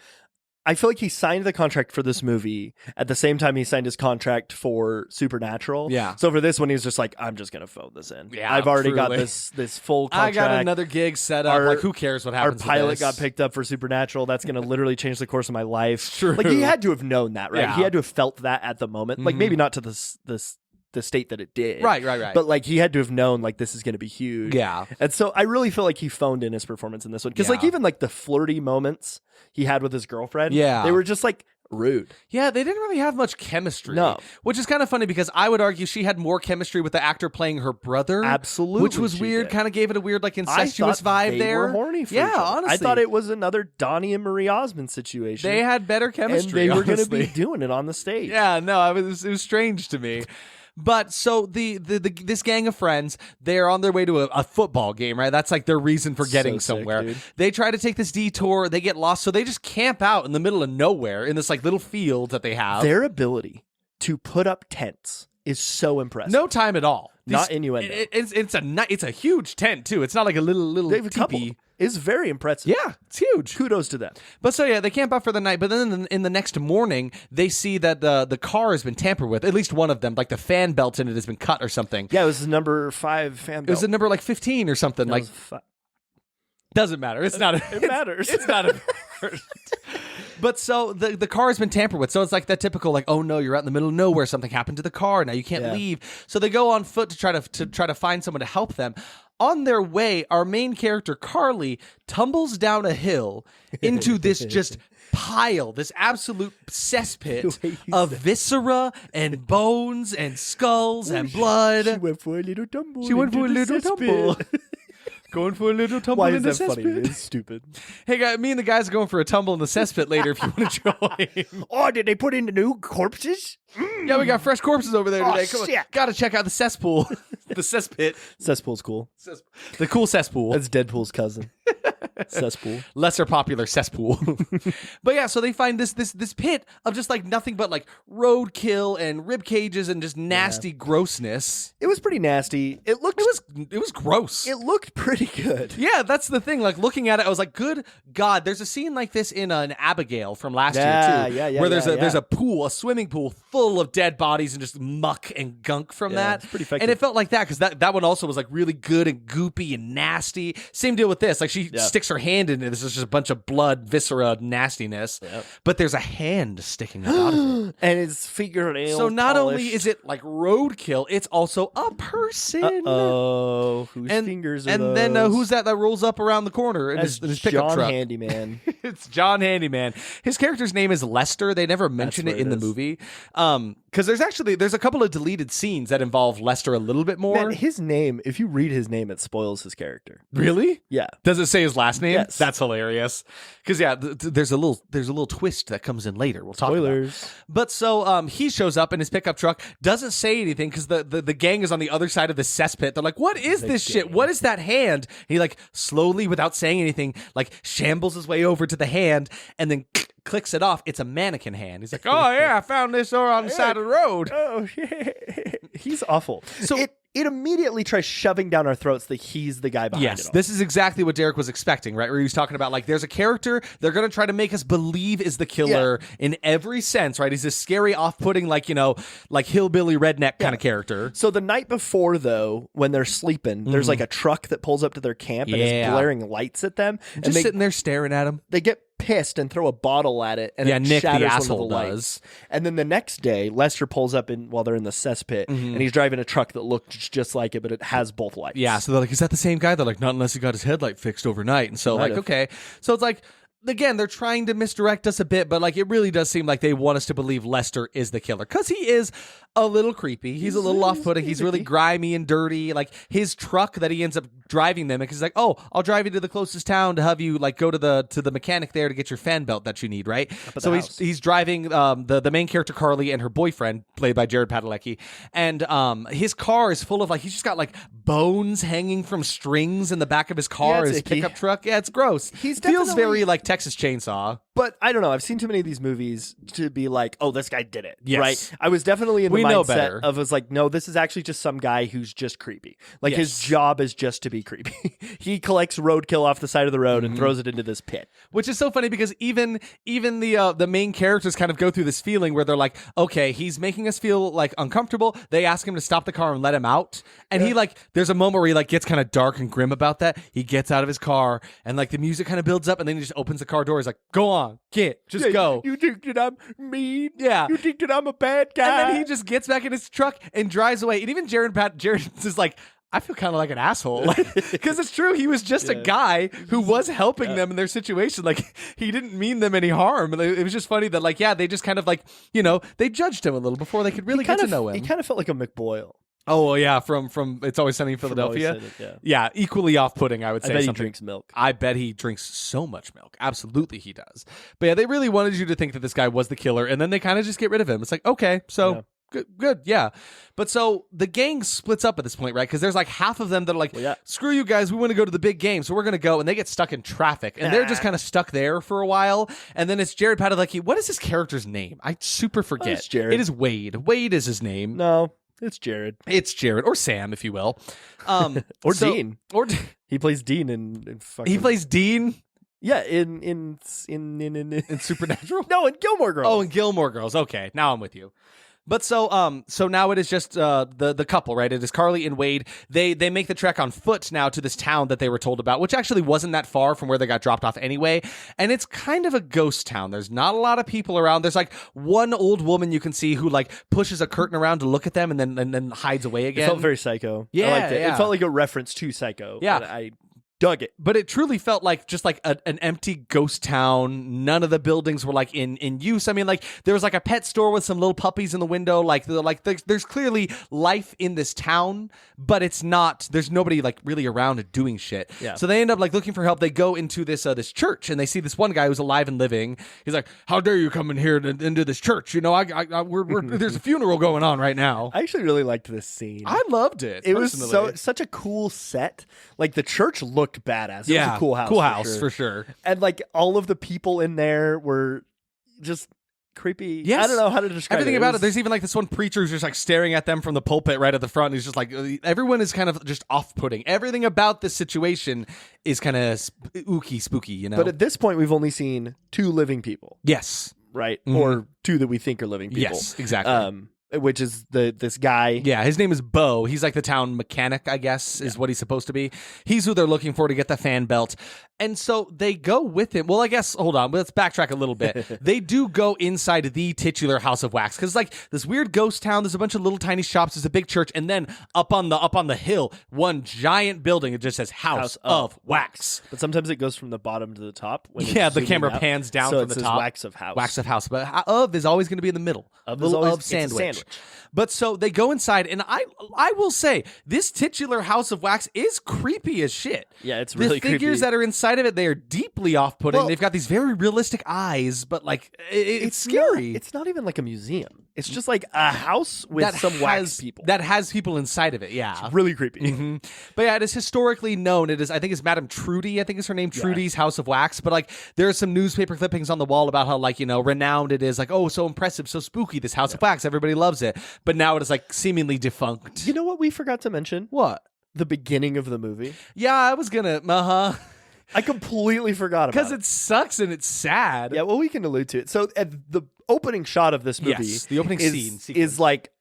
I feel like he signed the contract for this movie at the same time he signed his contract for Supernatural. Yeah. So for this one, he was just like, I'm just going to phone this in. Yeah, I've already got truly. this full contract. I got another gig set up. Like who cares what happens? Our pilot with this? got picked up for Supernatural. That's going to literally change the course of my life. True. Like he had to have known that, right? Yeah. He had to have felt that at the moment. Like maybe not to the state that it did. Right. But like he had to have known like this is going to be huge. Yeah. And so I really feel like he phoned in his performance in this one. Because like Yeah. even like the flirty moments he had with his girlfriend, Yeah. they were just like rude. Yeah, they didn't really have much chemistry. No. Which is kind of funny because I would argue she had more chemistry with the actor playing her brother. Absolutely. Which was she weird, did. kind of gave it a weird like I incestuous thought vibe they there. were horny for yeah, each other. honestly. I thought it was another Donnie and Marie Osmond situation. They had better and chemistry. they were going to honestly. be doing it on the stage. Yeah, no, it was strange to me. But so this gang of friends, they're on their way to a football game, right? That's like their reason for getting So sick, somewhere. dude. They try to take this detour, they get lost, so they just camp out in the middle of nowhere in this like little field that they have. Their ability to put up tents is so impressive. No time at all. Not innuendo. It's a huge tent too. It's not like a little They have a couple. teepee. Is very impressive. Yeah, it's huge. Kudos to them. But so yeah, they camp out for the night. But then in the next morning, they see that the car has been tampered with. At least one of them, like the fan belt in it, has been cut or something. Yeah, it was number 5 fan It was belt. a number like 15 or something. Like doesn't matter. It's not. It matters. It's not important. But so the car has been tampered with. So it's like that typical like, oh no, you're out in the middle of nowhere. Something happened to the car. Now you can't Yeah. leave. So they go on foot to try to find someone to help them. On their way, our main character Carly tumbles down a hill into this just pile, this absolute cesspit of viscera and bones and skulls and blood. She went for a little tumble. She went for a into the little cesspit. tumble. Going for a little tumble Why in is the that funny? cesspit. It's stupid. Hey, guys, me and the guys are going for a tumble in the cesspit later if you want to join. Oh, did they put in the new corpses? Yeah, we got fresh corpses over there Oh, today. Come on. shit. Gotta check out the cesspool. The cesspit. Cesspool's cool. The cool cesspool. That's Deadpool's cousin. Cesspool. Lesser popular cesspool. But yeah, so they find this pit of just like nothing but like roadkill and rib cages and just nasty grossness. It was pretty nasty. It was gross. It looked pretty good. Yeah, that's the thing. Like looking at it, I was like, "Good God!" There's a scene like this in an Abigail from last year too, Yeah, where there's yeah, there's a pool, a swimming pool full of dead bodies and just muck and gunk from Yeah, that. it's pretty effective. And it felt like that because that one also was like really good and goopy and nasty. Same deal with this. Like she sticks her hand in it. This is just a bunch of blood, viscera, nastiness. Yep. But there's a hand sticking out of it. And his fingernail. So not only polished. is it like roadkill, it's also a person. Oh, whose fingers are and those? then who's that rolls up around the corner in That's his pickup John truck? Handyman. It's John Handyman. His character's name is Lester. They never mention That's it in what the it movie. Because there's a couple of deleted scenes that involve Lester a little bit more. Man, his name, if you read his name, it spoils his character. Really? Yeah. Does it say his last name? Yes. That's hilarious. Because yeah, there's a little twist that comes in later. We'll talk about. Spoilers. But so he shows up in his pickup truck, doesn't say anything because the gang is on the other side of the cesspit. They're like, "What is this shit? What is that hand?" And he like slowly, without saying anything, like shambles his way over to the hand and then clicks it off. It's a mannequin hand. He's like, "Oh yeah, I found this over on the side of the road." Oh, he's awful. So- So it immediately tries shoving down our throats that he's the guy behind it Yes, all. this is exactly what Derek was expecting, right? Where he was talking about, like, there's a character they're going to try to make us believe is the killer in every sense, right? He's this scary, off-putting, like, like hillbilly redneck kind of character. So the night before, though, when they're sleeping, there's like a truck that pulls up to their camp and is Yeah. blaring lights at them. And Just sitting there staring at him. they get pissed and throw a bottle at it, and Yeah, it Nick, the shatters asshole, one of the lights. does. And then the next day, Lester pulls up while they're in the cesspit, and he's driving a truck that looks just like it, but it has both lights. Yeah, so they're like, is that the same guy? They're like, not unless he got his headlight fixed overnight. And so, Might like, have. okay. So it's like, again, they're trying to misdirect us a bit, but like, it really does seem like they want us to believe Lester is the killer. Because he is a little creepy. He's a little off-putting. He's really grimy and dirty. Like his truck that he ends up driving them, because he's like, "Oh, I'll drive you to the closest town to have you like go to the mechanic there to get your fan belt that you need." Right. So he's driving the main character Carly and her boyfriend, played by Jared Padalecki, and his car is full of like he's just got like bones hanging from strings in the back of his car, his pickup truck. Yeah, it's gross. Feels very like Texas Chainsaw. But I don't know. I've seen too many of these movies to be like, oh, this guy did it. Yes. Right? I was definitely in the know mindset better. of, was like, no, this is actually just some guy who's just creepy. Like, his job is just to be creepy. He collects roadkill off the side of the road and throws it into this pit. Which is so funny because even the main characters kind of go through this feeling where they're like, okay, he's making us feel like uncomfortable. They ask him to stop the car and let him out. And he like, there's a moment where he like gets kind of dark and grim about that. He gets out of his car and like the music kind of builds up and then he just opens the car door. He's like, go on, just go. You think that I'm mean? Yeah. You think that I'm a bad guy? And then he just gets back in his truck and drives away. And even Jared is like, I feel kind of like an asshole. Because it's true. He was just a guy who was helping them in their situation. Like, he didn't mean them any harm. And it was just funny that, like, they just kind of, like, they judged him a little before they could really get to know him. He kind of felt like a McBoyle. Oh, well, yeah, from It's Always Sunny in Philadelphia. Yeah, equally off-putting, I would say. I bet he drinks milk. I bet he drinks so much milk. Absolutely he does. But yeah, they really wanted you to think that this guy was the killer, and then they kind of just get rid of him. It's like, okay, so... Yeah. Good, yeah. But so the gang splits up at this point, right? Because there's like half of them that are like, screw you guys, we want to go to the big game, so we're going to go. And they get stuck in traffic. And they're just kind of stuck there for a while. And then it's Jared Padalecki. What is his character's name? I super forget. It's Jared. It is Wade. Wade is his name. No, it's Jared. It's Jared. Or Sam, if you will. Or Dean. Or he plays Dean in fucking... He plays Dean? Yeah, in Supernatural? No, in Gilmore Girls. Oh, in Gilmore Girls. Okay, now I'm with you. But so now it is just the couple, right? It is Carly and Wade. They make the trek on foot now to this town that they were told about, which actually wasn't that far from where they got dropped off anyway. And it's kind of a ghost town. There's not a lot of people around. There's like one old woman you can see who like pushes a curtain around to look at them and then hides away again. It felt very Psycho. Yeah, I liked it. Yeah. It felt like a reference to Psycho. Yeah. I dug it. But it truly felt like just like an empty ghost town. None of the buildings were like in use. I mean, like there was like a pet store with some little puppies in the window. Like there's clearly life in this town, but it's not. There's nobody like really around doing shit. Yeah. So they end up like looking for help. They go into this church and they see this one guy who's alive and living. He's like, "How dare you come in here into this church? You know, we're there's a funeral going on right now." I actually really liked this scene. I loved it. It was such a cool set. Like the church looked badass. It was a cool house. Cool house for sure. And like all of the people in there were just creepy. Yes. I don't know how to describe everything about it. There's even like this one preacher who's just like staring at them from the pulpit right at the front. He's just like, everyone is kind of just off-putting. Everything about this situation is kind of spooky, you know? But at this point, we've only seen 2 living people. Yes. Right? Mm-hmm. Or 2 that we think are living people. Yes, exactly. Which is this guy. Yeah, his name is Bo. He's like the town mechanic, I guess, is what he's supposed to be. He's who they're looking for to get the fan belt. And so they go with him. Well, I guess, hold on, let's backtrack a little bit. They do go inside the titular House of Wax because like this weird ghost town. There's a bunch of little tiny shops. There's a big church, and then up on the hill, one giant building. It just says House of Wax. But sometimes it goes from the bottom to the top. Yeah, the camera pans down so from the top. Wax of House. Wax of House, but of is always going to be in the middle. Of little is always, of sandwich. It's a sandwich. But so they go inside, and I will say this titular House of Wax is creepy as shit. Yeah, it's really creepy. The figures that are inside of it, they are deeply off-putting. Well, they've got these very realistic eyes, but like it's scary. It's not even like a museum. It's just like a house with some wax people. That has people inside of it, yeah. It's really creepy. Mm-hmm. But yeah, it is historically known. It is, I think it's Madame Trudy, I think is her name, Trudy's House of Wax. But like there are some newspaper clippings on the wall about how like, you know, renowned it is. Like, oh, so impressive, so spooky, this House of Wax. Everybody loves it. But now it is like seemingly defunct. You know what we forgot to mention? What? The beginning of the movie. Yeah, I was gonna, I completely forgot about it. Because it sucks and it's sad. Yeah, well, we can allude to it. So at the opening shot of this movie, the opening scene is like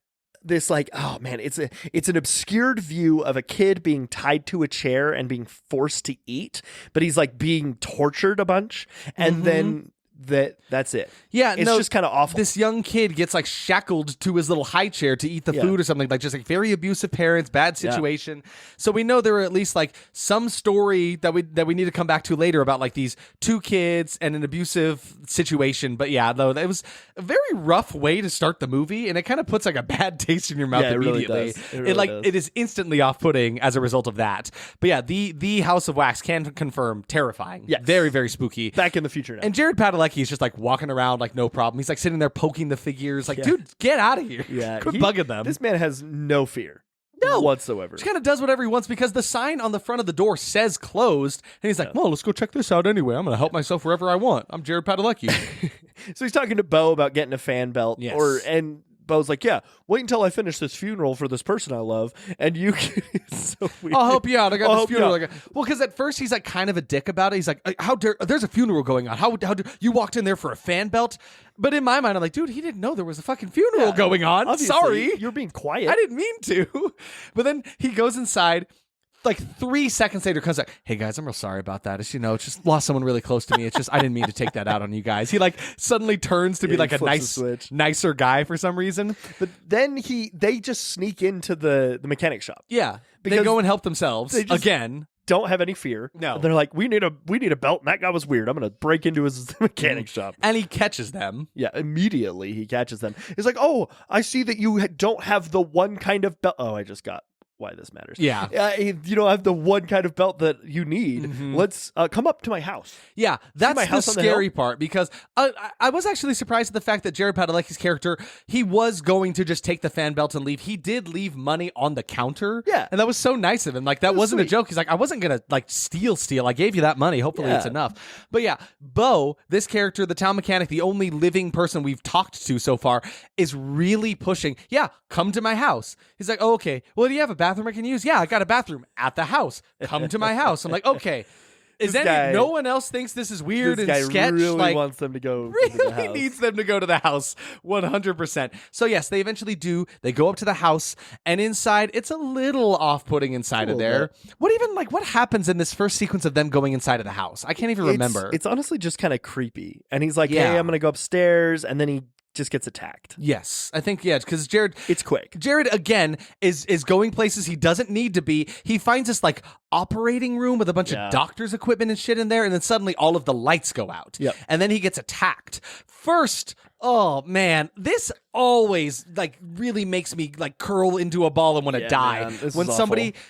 this, like, oh man, it's an obscured view of a kid being tied to a chair and being forced to eat, but he's like being tortured a bunch, and then that's it. Yeah, it's just kind of awful. This young kid gets like shackled to his little high chair to eat the food or something, like just like very abusive parents, bad situation. So we know there are at least like some story that we need to come back to later about like these two kids and an abusive situation. But yeah, though it was a very rough way to start the movie, and it kind of puts like a bad taste in your mouth immediately. Really does. It really does. It is instantly off-putting as a result of that. But yeah, the House of Wax can confirm terrifying. Yes. Very, very spooky. Back in the future now. And Jared Padalecki is just like walking around like no problem. He's like sitting there poking the figures. Like, dude, get out of here. Yeah, Quit bugging them. This man has no fear. No. Whatsoever. Just kind of does whatever he wants because the sign on the front of the door says closed. And he's like, well, let's go check this out anyway. I'm going to help myself wherever I want. I'm Jared Padalecki. So he's talking to Bo about getting a fan belt. Yes. And Bo's like, yeah, wait until I finish this funeral for this person I love, and you can... It's so weird. I'll help you out. I got this funeral. You Well, because at first he's like kind of a dick about it. He's like, how dare... There's a funeral going on. How dare... You walked in there for a fan belt? But in my mind, I'm like, dude, he didn't know there was a fucking funeral going on. Obviously, Sorry. You're being quiet. I didn't mean to. But then he goes inside... Like 3 seconds later comes like, hey guys, I'm real sorry about that. It's, it's just lost someone really close to me. It's just, I didn't mean to take that out on you guys. He like suddenly turns to be like a nicer guy for some reason. But then they just sneak into the mechanic shop. Yeah. Because they go and help themselves they just again. Don't have any fear. No. They're like, we need a belt, and that guy was weird. I'm going to break into his mechanic shop. And he catches them. Yeah, immediately he catches them. He's like, oh, I see that you don't have the one kind of belt. Oh, I just got why this matters. Yeah. You don't have the one kind of belt that you need. Mm-hmm. Let's come up to my house. Yeah, that's the scary part because I was actually surprised at the fact that Jared Padalecki's character, he was going to just take the fan belt and leave. He did leave money on the counter. Yeah. And that was so nice of him. Like, that wasn't sweet. A joke. He's like, I wasn't going to like steal. I gave you that money. Hopefully it's enough. But yeah, Bo, this character, the town mechanic, the only living person we've talked to so far, is really pushing, come to my house. He's like, oh, okay. Well, do you have a bathroom I can use? Yeah, I got a bathroom at the house. Come to my house. I'm like, okay. No one else thinks this is weird and sketch? This guy really wants them to go to the house. Needs them to go to the house 100%. So yes, they eventually do. They go up to the house, and inside, it's a little off-putting inside of there. What happens in this first sequence of them going inside of the house? I can't even remember. It's honestly just kind of creepy. And he's like, hey, I'm going to go upstairs, and then he just gets attacked. Yes, I think, because Jared... It's quick. Jared, again, is going places he doesn't need to be. He finds this, operating room with a bunch of doctor's equipment and shit in there, and then suddenly all of the lights go out. Yep. And then he gets attacked. First, oh, man, this always, really makes me, curl into a ball and want to die. Man, when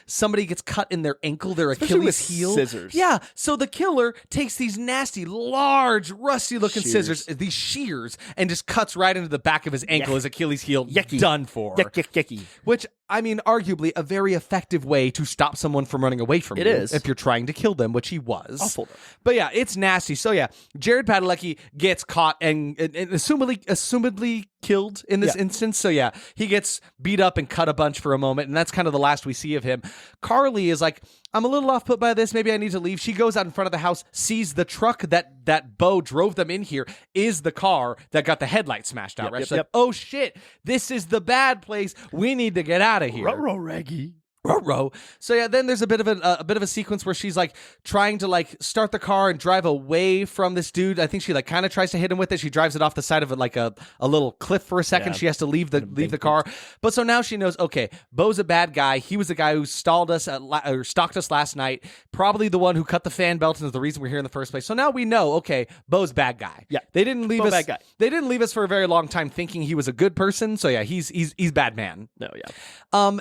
somebody gets cut in their ankle, their Achilles heel. Scissors. Yeah, so the killer takes these nasty, large, rusty-looking scissors, these shears, and just cuts right into the back of his ankle, his Achilles heel, done for. Yucky. Which, I mean, arguably a very effective way to stop someone from running away from you. It is. If you're trying to kill them, which he was. Awful. But yeah, it's nasty. So yeah, Jared Padalecki gets caught and assumedly killed in this instance. So yeah, he gets beat up and cut a bunch for a moment, and that's kind of the last we see of him. Carly is like, I'm a little off put by this. Maybe I need to leave. She goes out in front of the house, sees the truck that Bo drove them in here is the car that got the headlight smashed out. Right? She's like, oh shit, this is the bad place. We need to get out of here. Ruh-roh, Reggie. Ruh-roh. So yeah, then there's a bit of a sequence where she's trying to start the car and drive away from this dude. I think she kind of tries to hit him with it. She drives it off the side of a little cliff for a second. She has to leave the car. But so now she knows, okay, Bo's a bad guy. He was the guy who stalked us last night. Probably the one who cut the fan belt and is the reason we're here in the first place. So now we know, okay, Bo's bad guy. Yeah. They didn't leave us. Bad guy. They didn't leave us for a very long time thinking he was a good person. So yeah, he's bad man. No, yeah.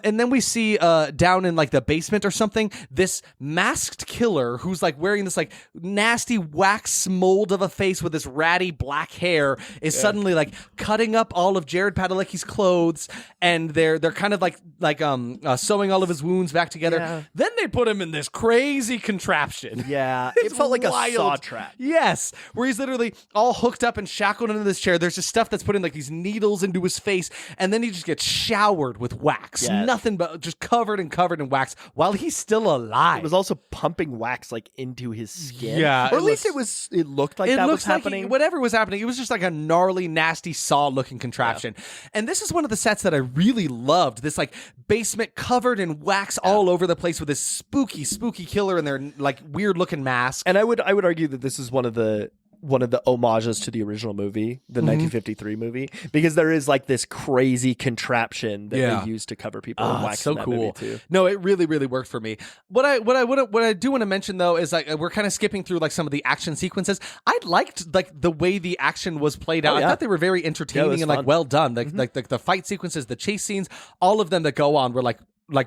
And then we see down in the basement or something, this masked killer who's wearing this nasty wax mold of a face with this ratty black hair is suddenly cutting up all of Jared Padalecki's clothes, and they're kind of sewing all of his wounds back together. Yeah. Then they put him in this crazy contraption. Yeah, it felt like wild. A saw trap. Yes, where he's literally all hooked up and shackled into this chair. There's just stuff that's putting these needles into his face, and then he just gets showered with wax. Yeah. Nothing but just covered in wax while he's still alive. It was also pumping wax into his skin. Yeah, or at least it looked like that was happening. Whatever was happening, it was just a gnarly, nasty saw-looking contraption. Yeah. And this is one of the sets that I really loved. This basement covered in wax all over the place with this spooky killer in their weird-looking mask. And I would argue that this is one of the one of the homages to the original movie, the 1953 movie, because there is like this crazy contraption that they use to cover people in wax. So in that cool. movie too. No, it really, really worked for me. What I do want to mention though is like we're kind of skipping through like some of the action sequences. I liked like the way the action was played out. I thought they were very entertaining and like well done. Like the fight sequences, the chase scenes, all of them that go on were like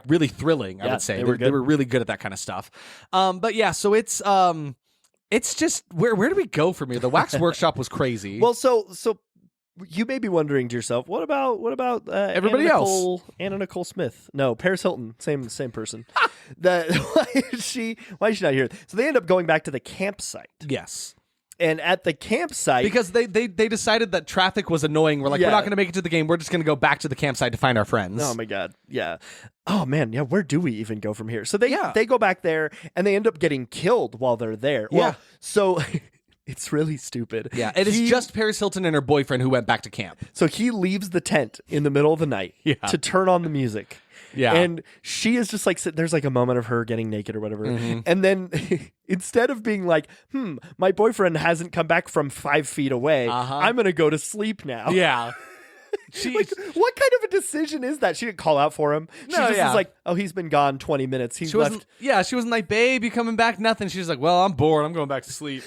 really thrilling. I would say they were really good at that kind of stuff. But yeah, so it's just where do we go from here? The Wax Workshop was crazy. Well, so you may be wondering to yourself, what about everybody else? Anna Nicole Smith? No, Paris Hilton, same person. Why is she not here? So they end up going back to the campsite. Yes. And at the campsite, because they decided that traffic was annoying. We're like, we're not going to make it to the game. We're just going to go back to the campsite to find our friends. Oh my god, yeah. Oh man, yeah. Where do we even go from here? So they go back there and they end up getting killed while they're there. Yeah. Well, so it's really stupid. Yeah, it is just Paris Hilton and her boyfriend who went back to camp. So he leaves the tent in the middle of the night to turn on the music. Yeah. And she is just like, there's like a moment of her getting naked or whatever. And then instead of being like, my boyfriend hasn't come back from 5 feet away, I'm going to go to sleep now. Yeah. Like, what kind of a decision is that? She didn't call out for him. She just is like, oh, he's been gone 20 minutes. She wasn't like, babe, you coming back? Nothing. She's like, well, I'm bored. I'm going back to sleep.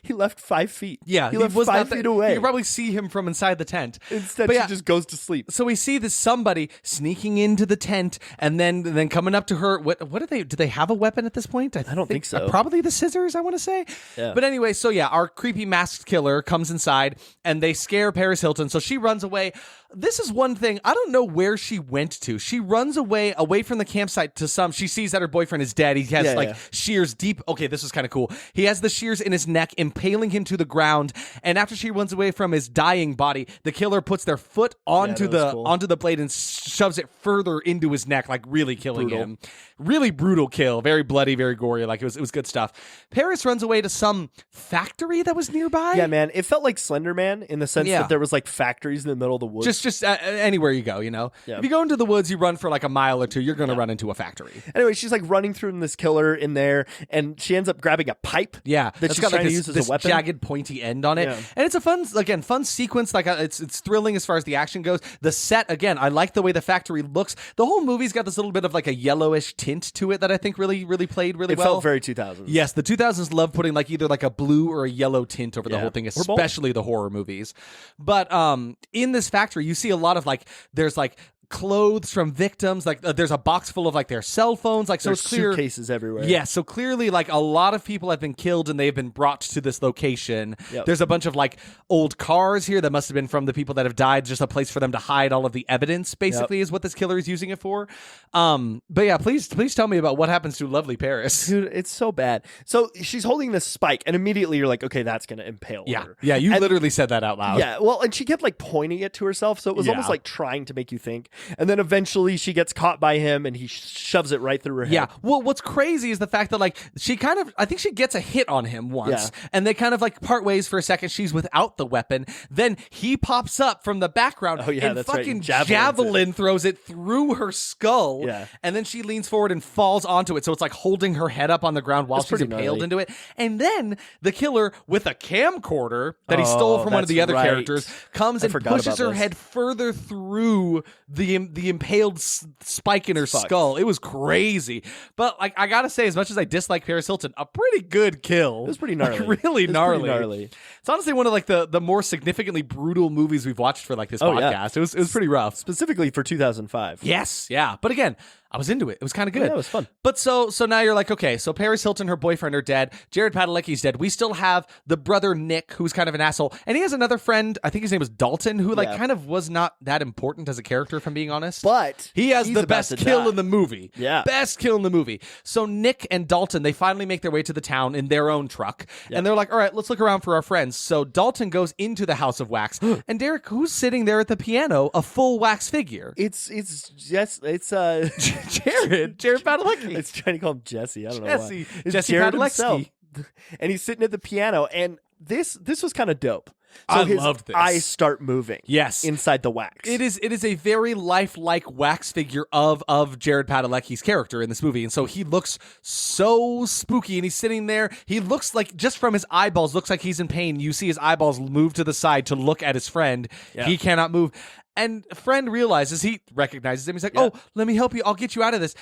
He left 5 feet. Yeah. He left 5 feet away. You could probably see him from inside the tent. Instead, she just goes to sleep. So we see this somebody sneaking into the tent and then coming up to her. What do they have a weapon at this point? I don't think so. Probably the scissors, I want to say. Yeah. But anyway, so yeah, our creepy masked killer comes inside and they scare Paris Hilton. So she runs away. This is one thing. I don't know where she went to. She runs away from the campsite to she sees that her boyfriend is dead. He has shears deep. Okay, this was kind of cool. He has the shears in his neck, impaling him to the ground. And after she runs away from his dying body, the killer puts their foot onto the blade and shoves it further into his neck, like really killing him. Really brutal kill. Very bloody, very gory. Like it was good stuff. Paris runs away to some factory that was nearby. Yeah, man. It felt like Slender Man in the sense that there was like factories in the middle of the woods. Just anywhere you go, you know? Yeah. If you go into the woods, you run for like a mile or two, you're going to run into a factory. Anyway, she's like running through this killer in there, and she ends up grabbing a pipe. Yeah. That she's trying to use as a weapon. Jagged, pointy end on it. Yeah. And it's a fun sequence. Like it's thrilling as far as the action goes. The set, again, I like the way the factory looks. The whole movie's got this little bit of like a yellowish tint to it that I think really, really played really well. It felt very 2000s. Yes, the 2000s love putting like either like a blue or a yellow tint over the whole thing, especially the horror movies. But in this factory, you see a lot of like, there's like clothes from victims, like there's a box full of like their cell phones, like so there's it's clear suitcases everywhere. Yeah, so clearly like a lot of people have been killed and they've been brought to this location. There's a bunch of like old cars here that must have been from the people that have died, just a place for them to hide all of the evidence, basically is what this killer is using it for. But yeah, please tell me about what happens to lovely Paris. Dude, it's so bad. So she's holding this spike and immediately you're like, okay, that's gonna impale her. Yeah, you literally said that out loud. Yeah, well, and she kept like pointing it to herself, so it was almost like trying to make you think. And then eventually she gets caught by him and he shoves it right through her head. Yeah. Well, what's crazy is the fact that like I think she gets a hit on him once and they kind of like part ways for a second. She's without the weapon. Then he pops up from the background and fucking javelin throws it through her skull. Yeah. And then she leans forward and falls onto it. So it's like holding her head up on the ground while she's impaled into it. And then the killer with a camcorder that he stole from one of the other characters comes and pushes her head further through the impaled spike in her skull. It was crazy. But like I gotta say, as much as I dislike Paris Hilton, a pretty good kill. It was pretty gnarly. Like, really gnarly. It's honestly one of like the more significantly brutal movies we've watched for like this podcast. Yeah. It was pretty rough. Specifically for 2005. Yes, yeah. But again, I was into it. It was kind of good. Yeah, it was fun. But so now you're like, okay, so Paris Hilton, her boyfriend are dead. Jared Padalecki's dead. We still have the brother Nick, who's kind of an asshole. And he has another friend, I think his name was Dalton, who like kind of was not that important as a character, if I'm being honest. But he has the best kill in the movie. Yeah. Best kill in the movie. So Nick and Dalton, they finally make their way to the town in their own truck. Yep. And they're like, all right, let's look around for our friends. So Dalton goes into the House of Wax. And Derek, who's sitting there at the piano? A full wax figure. It's Jared Padalecki. It's trying to call him Jesse. I don't know why. It's Jesse Padalecki. And he's sitting at the piano. And this was kind of dope So I his loved this. eyes start moving. Yes. Inside the wax. It is a very lifelike wax figure of Jared Padalecki's character in this movie. And so he looks so spooky, and he's sitting there. He looks like, just from his eyeballs, looks like he's in pain. You see his eyeballs move to the side to look at his friend. Yeah. He cannot move. And friend realizes, he recognizes him. He's like, oh, let me help you. I'll get you out of this.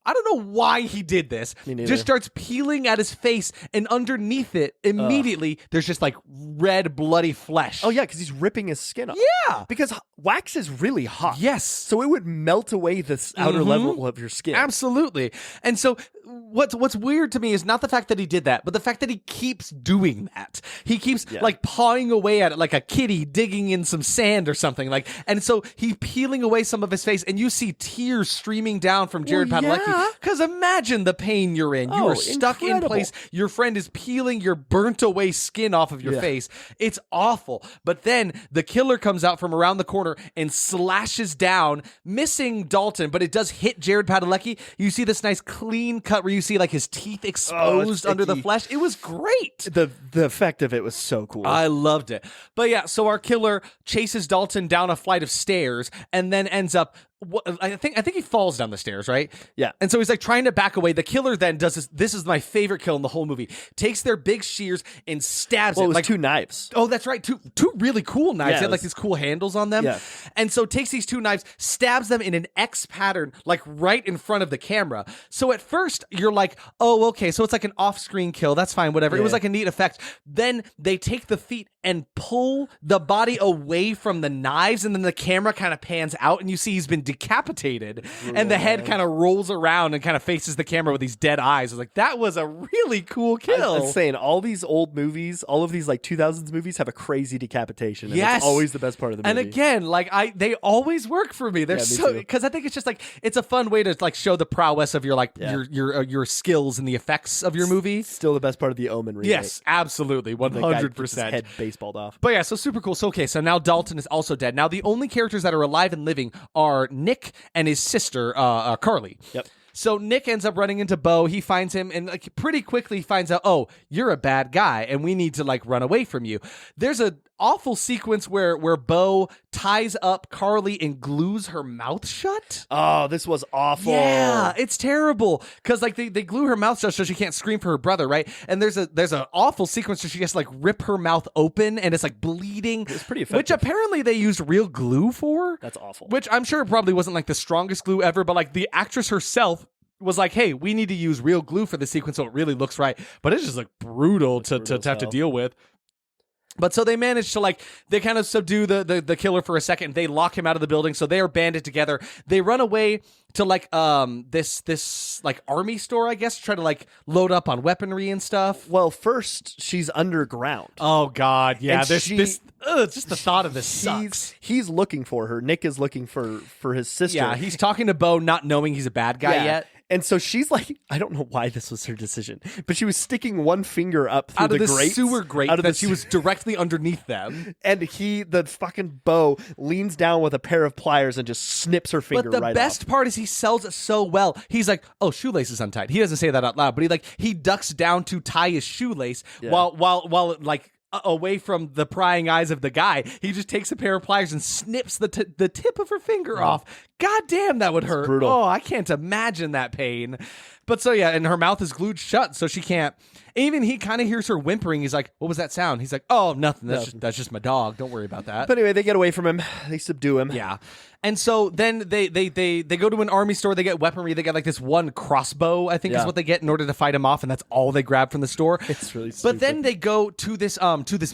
I don't know why he did this. Me neither. Just starts peeling at his face, and underneath it, immediately, there's just like red, bloody flesh. Oh, yeah, because he's ripping his skin off. Yeah. Because wax is really hot. Yes. So it would melt away this outer level of your skin. Absolutely. And so what's weird to me is not the fact that he did that, but the fact that he keeps doing that. He keeps like pawing away at it like a kitty digging in some sand or something. Like, and so he's peeling away some of his face, and you see tears streaming down from Jared Padalecki. Because imagine the pain you're in. You are stuck in place. Your friend is peeling your burnt away skin off of your face. It's awful. But then the killer comes out from around the corner and slashes down, missing Dalton, but it does hit Jared Padalecki. You see this nice clean cut where you see like his teeth exposed under the flesh. It was great. The effect of it was so cool. I loved it. But yeah, so our killer chases Dalton down a flight of stairs and then ends up, I think he falls down the stairs, right? Yeah. And so he's like trying to back away. The killer then does this. This is my favorite kill in the whole movie. Takes their big shears and stabs Well, it. it was Like 2 knives. Oh, that's right. Two really cool knives. Yeah, They had like these cool handles on them. Yeah. And so takes these 2 knives, stabs them in an X pattern, like right in front of the camera. So at first you're like, oh, okay. So it's like an off-screen kill. That's fine. Whatever. It was like a neat effect. Then they take the feet and pull the body away from the knives, and then the camera kind of pans out, and you see he's been decapitated, and the head kind of rolls around and kind of faces the camera with these dead eyes. I was like, that was a really cool kill. I was saying, all these old movies, all of these like 2000s movies have a crazy decapitation. And Yes. it's always the best part of the movie. And again, like they always work for me. They're Yeah, me so, too. because I think it's just like, it's a fun way to like show the prowess of your like your skills and the effects of your movie. Still the best part of the Omen remake. Yes, absolutely, The guy gets his 100%. head baseballed off. But yeah, so super cool. So okay, so now Dalton is also dead. Now the only characters that are alive and living are Nick and his sister, Carly. Yep. So Nick ends up running into Bo. He finds him and like pretty quickly finds out, oh, you're a bad guy and we need to like run away from you. There's a awful sequence where Bo ties up Carly and glues her mouth shut. Oh, this was awful. Yeah, it's terrible because like they glue her mouth shut so she can't scream for her brother, right? And there's an awful sequence where she has to like rip her mouth open and it's like bleeding. It's pretty effective. Which apparently they used real glue for. That's awful. Which I'm sure it probably wasn't like the strongest glue ever, but like the actress herself was like, hey, we need to use real glue for the sequence so it really looks right. But it's just like brutal to have to deal with. But so they managed to like, they kind of subdue the killer for a second. They lock him out of the building. So they are banded together. They run away to like this like army store, I guess, to try to like load up on weaponry and stuff. Well, first she's underground. Oh God, yeah. And Just the thought of this sucks. He's looking for her. Nick is looking for his sister. Yeah, he's talking to Bo, not knowing he's a bad guy yet. And so she's like, I don't know why this was her decision, but she was sticking one finger up through Out of the grates, sewer grate out of that she was directly underneath them. And the fucking Bo leans down with a pair of pliers and just snips her finger right off. But the best part is he sells it so well. He's like, oh, shoelace is untied. He doesn't say that out loud, but he ducks down to tie his shoelace while like away from the prying eyes of the guy. He just takes a pair of pliers and snips the tip of her finger off. God damn, that would hurt. Brutal. Oh, I can't imagine that pain. But so yeah, and her mouth is glued shut, so she can't. Even he kind of hears her whimpering. He's like, "What was that sound?" He's like, "Oh, nothing. That's just my dog. Don't worry about that." But anyway, they get away from him. They subdue him. Yeah. And so then they go to an army store. They get weaponry. They get like this one crossbow, I think is what they get in order to fight him off, and that's all they grab from the store. It's really stupid. But then they go to this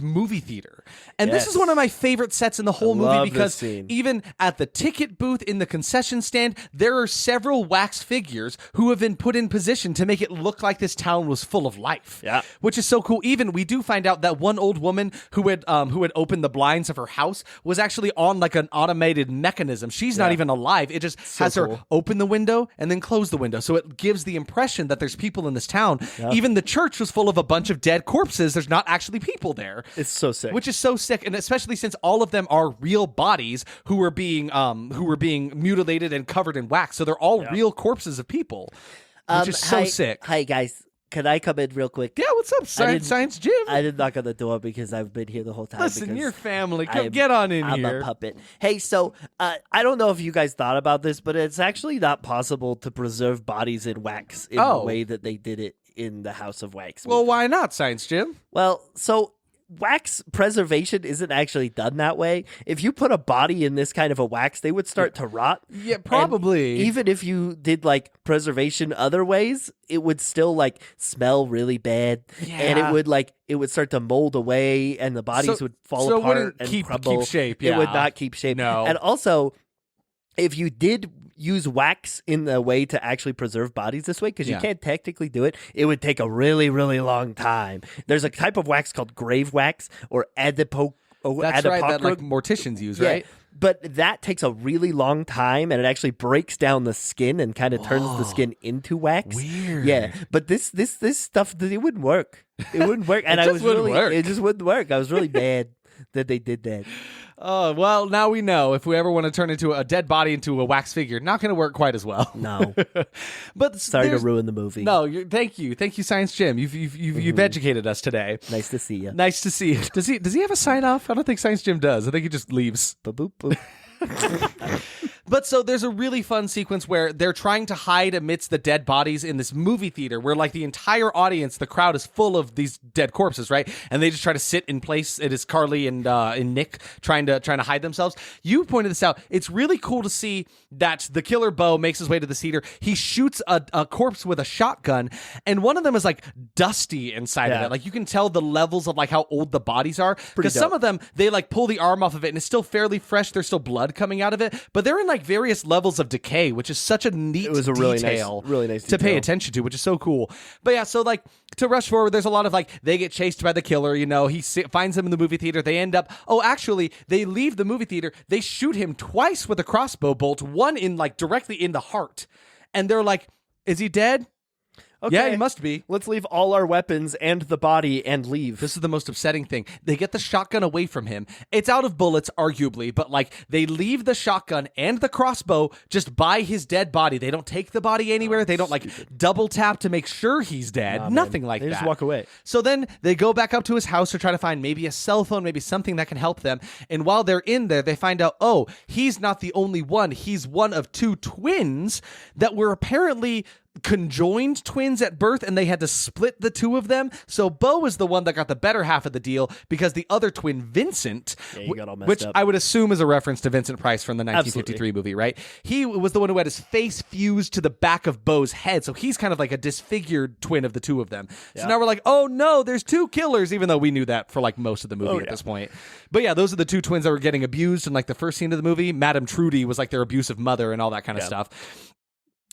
movie theater, and this is one of my favorite sets in the whole movie because even at the ticket booth in the concession stand, there are several wax figures who have been put in position to make it look like this town was full of life. Yeah, which is so cool. Even we do find out that one old woman who had opened the blinds of her house was actually on like an automated mechanism. She's not even alive. It just has her open the window and then close the window. So it gives the impression that there's people in this town. Yeah. Even the church was full of a bunch of dead corpses. There's not actually people there. It's so sick. Which is so sick. And especially since all of them are real bodies who were being mutilated and covered in wax. So they're all real corpses of people. Which is so sick. Hi guys. Can I come in real quick? Yeah, what's up, Science Jim? I didn't knock on the door because I've been here the whole time. Listen, because your family. Come get on in I'm here. a puppet. Hey, so I don't know if you guys thought about this, but it's actually not possible to preserve bodies in wax in the way that they did it in the House of Wax. Well, why not, Science Jim? Well, so wax preservation isn't actually done that way. If you put a body in this kind of a wax, they would start to rot. Yeah, probably. And even if you did like preservation other ways, it would still like smell really bad, and it would start to mold away, and the bodies would fall apart wouldn't and keep crumble. shape. It would not keep shape. No. And also, if you did use wax in the way to actually preserve bodies this way, because you can't technically do it, it would take a really, really long time. There's a type of wax called grave wax or That's right, that like morticians use, right? But that takes a really long time, and it actually breaks down the skin and kind of turns the skin into wax. Weird. Yeah, but this stuff, it wouldn't work. It wouldn't work, and It just wouldn't work. I was really mad that they did that. Oh, well, now we know if we ever want to turn into a dead body into a wax figure, not going to work quite as well. No. But sorry to ruin the movie. No, thank you, Science Jim. You've educated us today. Nice to see you. Nice to see you. Does he have a sign off? I don't think Science Jim does. I think he just leaves. Boop boop. But so there's a really fun sequence where they're trying to hide amidst the dead bodies in this movie theater where like the entire audience, the crowd is full of these dead corpses, right? And they just try to sit in place. It is Carly and Nick trying to hide themselves. You pointed this out. It's really cool to see that the killer Bo makes his way to the theater. He shoots a corpse with a shotgun, and one of them is like dusty inside of it. Like you can tell the levels of like how old the bodies are, because some of them they like pull the arm off of it and it's still fairly fresh. There's still blood coming out of it, but they're in like various levels of decay, which is such a neat detail really nice to pay attention to, which is so cool. But yeah, so like to rush forward, there's a lot of like they get chased by the killer. You know, he finds them in the movie theater. They end up. Oh, actually, they leave the movie theater. They shoot him twice with a crossbow bolt. One in like directly in the heart, and they're like, "Is he dead?" Okay. Yeah, he must be. Let's leave all our weapons and the body and leave. This is the most upsetting thing. They get the shotgun away from him. It's out of bullets, arguably, but like they leave the shotgun and the crossbow just by his dead body. They don't take the body anywhere. They don't like double tap to make sure he's dead. Nothing like that. They just walk away. So then they go back up to his house to try to find maybe a cell phone, maybe something that can help them. And while they're in there, they find out, oh, he's not the only one. He's one of two twins that were apparently conjoined twins at birth, and they had to split the two of them. So Bo is the one that got the better half of the deal because the other twin, Vincent, got all messed which up. I would assume is a reference to Vincent Price from the 1953 movie, right? He was the one who had his face fused to the back of Bo's head, so he's kind of like a disfigured twin of the two of them. So now we're like, oh no, there's two killers, even though we knew that for like most of the movie at this point. But yeah, those are the two twins that were getting abused in like the first scene of the movie. Madame Trudy was like their abusive mother and all that kind of stuff.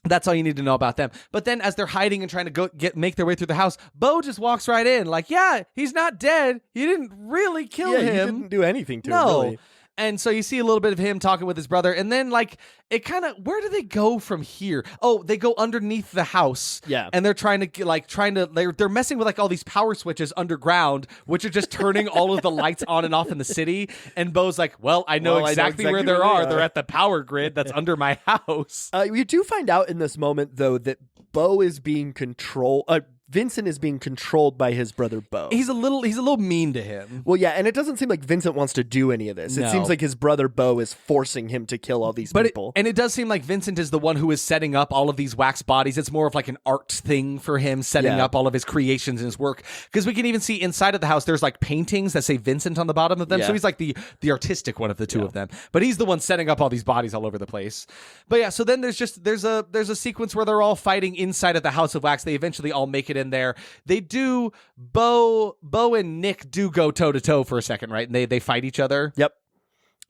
That's all you need to know about them. But then as they're hiding and trying to make their way through the house, Bo just walks right in like, yeah, he's not dead. You didn't really kill him. He didn't do anything to him, really. And so you see a little bit of him talking with his brother, and then like it kind of, where do they go from here? Oh, they go underneath the house. Yeah. And they're they're messing with like all these power switches underground, which are just turning all of the lights on and off in the city. And Bo's like, well, I know exactly where they are. They're at the power grid that's under my house. You do find out in this moment, though, that Bo is being controlled. Vincent is being controlled by his brother Bo. He's a little mean to him. Well, yeah, and it doesn't seem like Vincent wants to do any of this. No. It seems like his brother Bo is forcing him to kill all these people. And it does seem like Vincent is the one who is setting up all of these wax bodies. It's more of like an art thing for him, setting up all of his creations and his work. Because we can even see inside of the house, there's like paintings that say Vincent on the bottom of them. Yeah. So he's like the artistic one of the two of them. But he's the one setting up all these bodies all over the place. But yeah, so then there's a sequence where they're all fighting inside of the House of Wax. They eventually all make it in there. Bo and Nick do go toe to toe for a second, right? And they fight each other. Yep.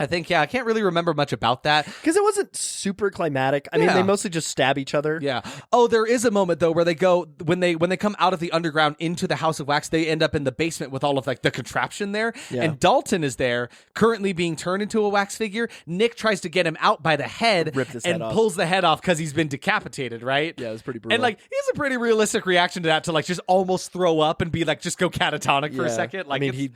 I think, I can't really remember much about that. Because it wasn't super climatic. I mean, they mostly just stab each other. Yeah. Oh, there is a moment, though, where they go, when they come out of the underground into the House of Wax, they end up in the basement with all of like the contraption there. Yeah. And Dalton is there, currently being turned into a wax figure. Nick tries to get him out by the head and pulls the head off because he's been decapitated, right? Yeah, it was pretty brutal. And like, he has a pretty realistic reaction to that, to like just almost throw up and be like, just go catatonic for a second. Like, I mean,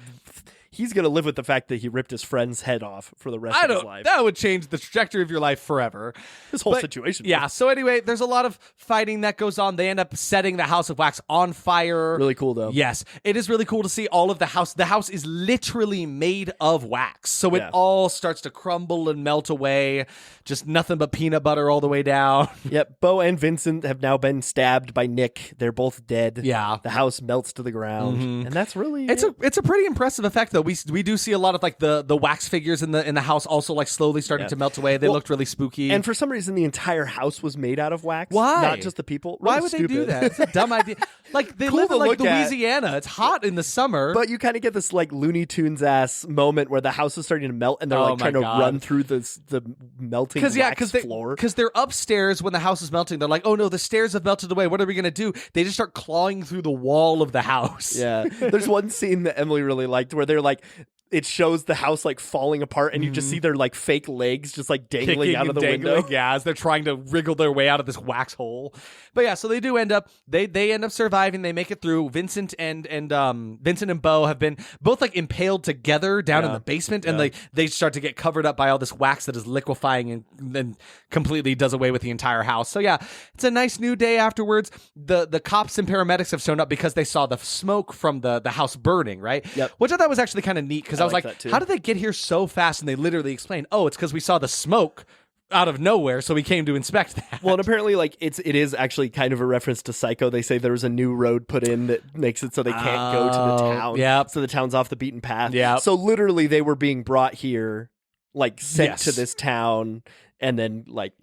he's going to live with the fact that he ripped his friend's head off for the rest of his life. That would change the trajectory of your life forever. This whole situation. Yeah. So anyway, there's a lot of fighting that goes on. They end up setting the House of Wax on fire. Really cool, though. Yes, it is really cool to see all of the house. The house is literally made of wax, so it all starts to crumble and melt away. Just nothing but peanut butter all the way down. Yep. Bo and Vincent have now been stabbed by Nick. They're both dead. Yeah. The house melts to the ground, and that's really it's a pretty impressive effect, though. We do see a lot of like the wax figures in the house also like slowly starting to melt away. They looked really spooky, and for some reason the entire house was made out of wax. Why? Not just the people. Really Why would stupid. they do that? It's a dumb idea. Like they Cool live to in like look at. Louisiana. It's hot in the summer. But you kind of get this like Looney Tunes ass moment where the house is starting to melt and they're like trying to run through the melting wax floor. Because they're upstairs when the house is melting. They're like, oh no, the stairs have melted away. What are we gonna do? They just start clawing through the wall of the house. Yeah. There's one scene that Emily really liked where they're like, it shows the house like falling apart and you just see their like fake legs just like dangling Kicking out of and the window. Yeah, as they're trying to wriggle their way out of this wax hole. But yeah, so they do end up they end up surviving. They make it through. Vincent and Bo have been both like impaled together down in the basement, and they start to get covered up by all this wax that is liquefying and then completely does away with the entire house. So yeah, it's a nice new day afterwards. The cops and paramedics have shown up because they saw the smoke from the house burning, right? Yep. Which I thought was actually kind of neat because I was like like, that too. how did they get here so fast? And they literally explained, oh, it's because we saw the smoke out of nowhere, so we came to inspect that. Well, and apparently, like it is actually kind of a reference to Psycho. They say there was a new road put in that makes it so they can't go to the town. Yeah, so the town's off the beaten path. Yeah. So literally, they were being brought here, like sent Yes. to this town. And then, like,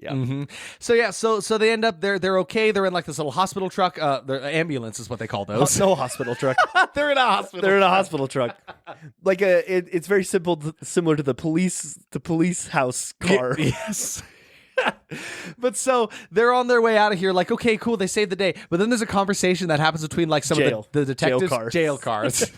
So yeah, so they end up they're okay. They're in like this little hospital truck. Their ambulance is what they call those. No hospital truck. They're in a hospital. They're in a hospital truck. Like it's very similar to the police house car. Yes. But so they're on their way out of here, like, okay, cool, they saved the day. But then there's a conversation that happens between like some of the detectives. Jail cars.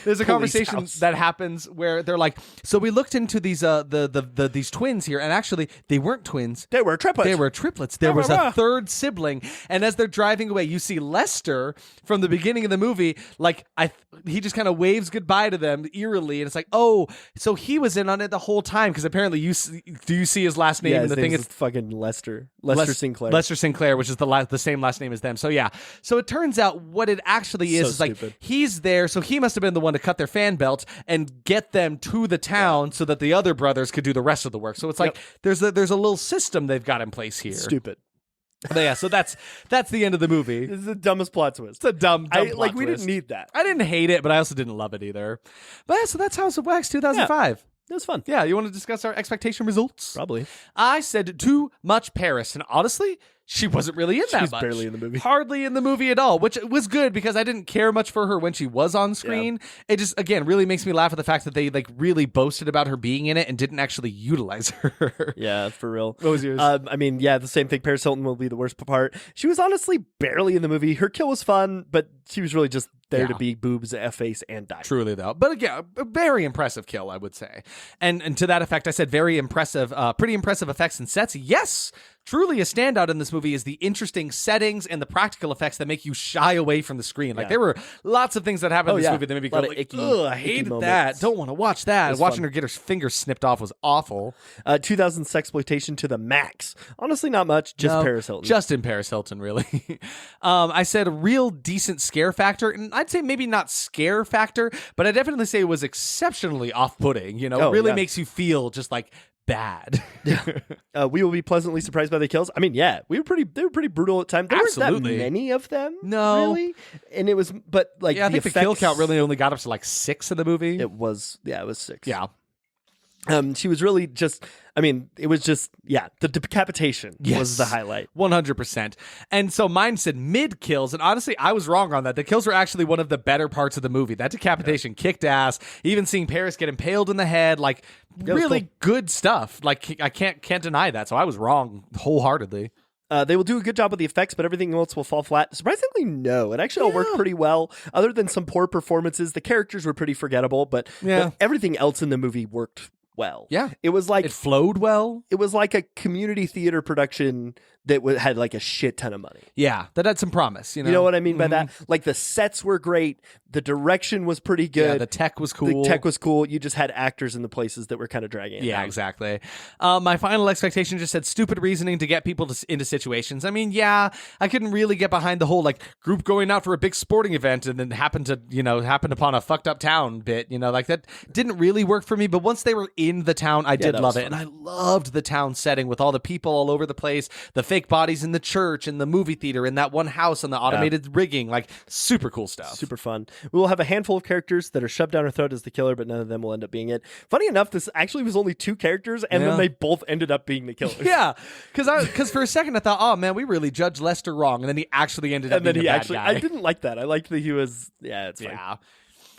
There's a conversation house. that happens where they're like, so we looked into these these twins here, and actually they weren't twins. They were triplets. They were triplets. There was a third sibling, and as they're driving away, you see Lester from the beginning of the movie. Like he just kind of waves goodbye to them eerily, and it's like, oh, so he was in on it the whole time because apparently you see his last name in the thing is fucking Lester Sinclair. Lester Sinclair, which is the same last name as them. So yeah, so it turns out what it actually is like he's there, so he must have been the one to cut their fan belt and get them to the town so that the other brothers could do the rest of the work. So it's like there's a little system they've got in place here. Stupid. But yeah, so that's the end of the movie. This is the dumbest plot twist. It's a dumb plot we twist. didn't need that. I didn't hate it, but I also didn't love it either. But yeah, so that's House of Wax 2005. It was fun. Yeah, you want to discuss our expectation results? Probably. I said too much Paris, and honestly, she wasn't really in that She's much. barely in the movie. Hardly in the movie at all, which was good because I didn't care much for her when she was on screen. Yeah. It just, again, really makes me laugh at the fact that they like really boasted about her being in it and didn't actually utilize her. Yeah, for real. What was yours? I mean, yeah, the same thing. Paris Hilton will be the worst part. She was honestly barely in the movie. Her kill was fun, but she was really just there to be boobs, face, and die. Truly, though. But again, a very impressive kill, I would say. And to that effect, I said very impressive, pretty impressive effects and sets. Yes, truly a standout in this movie is the interesting settings and the practical effects that make you shy away from the screen. Like, there were lots of things that happened in this movie that made me go, like, ugh, I hated that. Don't want to watch that. Watching her get her fingers snipped off was awful. 2000 sexploitation to the max. Honestly, not much. Just Paris Hilton. Just in Paris Hilton, really. I said a real decent scare factor, and I'd say maybe not scare factor, but I definitely say it was exceptionally off-putting. You know, it really makes you feel just like bad. We will be pleasantly surprised by the kills. I mean, they were pretty brutal at times. There weren't that many of them, really. And it was, but like, I think the kill count really only got up to like 6 in the movie. It was 6. Yeah. She was really just, I mean, it was just, the decapitation was the highlight. 100%. And so mine said mid kills, and honestly, I was wrong on that. The kills were actually one of the better parts of the movie. That decapitation kicked ass. Even seeing Paris get impaled in the head, like, really good stuff. Like, I can't deny that. So I was wrong wholeheartedly. They will do a good job with the effects, but everything else will fall flat. Surprisingly, no. It actually all worked pretty well. Other than some poor performances, the characters were pretty forgettable, but everything else in the movie worked well. Yeah. It was like... It flowed well. It was like a community theater production that had like a shit ton of money. Yeah, that had some promise. You You know what I mean by that? Like the sets were great, the direction was pretty good, Yeah, the tech was cool. The tech was cool. You just had actors in the places that were kind of dragging it Yeah, down. exactly. My final expectation just said stupid reasoning to get people into situations. I mean, yeah, I couldn't really get behind the whole like group going out for a big sporting event and then happened upon a fucked up town bit. Like that didn't really work for me. But once they were in the town, I did that love was it, fun. and I loved the town setting with all the people all over the place, the fake bodies in the church, in the movie theater, in that one house, and the automated rigging. Like super cool stuff. Super fun. We will have a handful of characters that are shoved down our throat as the killer, but none of them will end up being it. Funny enough, this actually was only 2 characters, and then they both ended up being the killers. Yeah, because for a second I thought, oh man, we really judged Lester wrong, and then he actually ended up being the bad guy. I didn't like that. I liked that he was, it's fine. Yeah.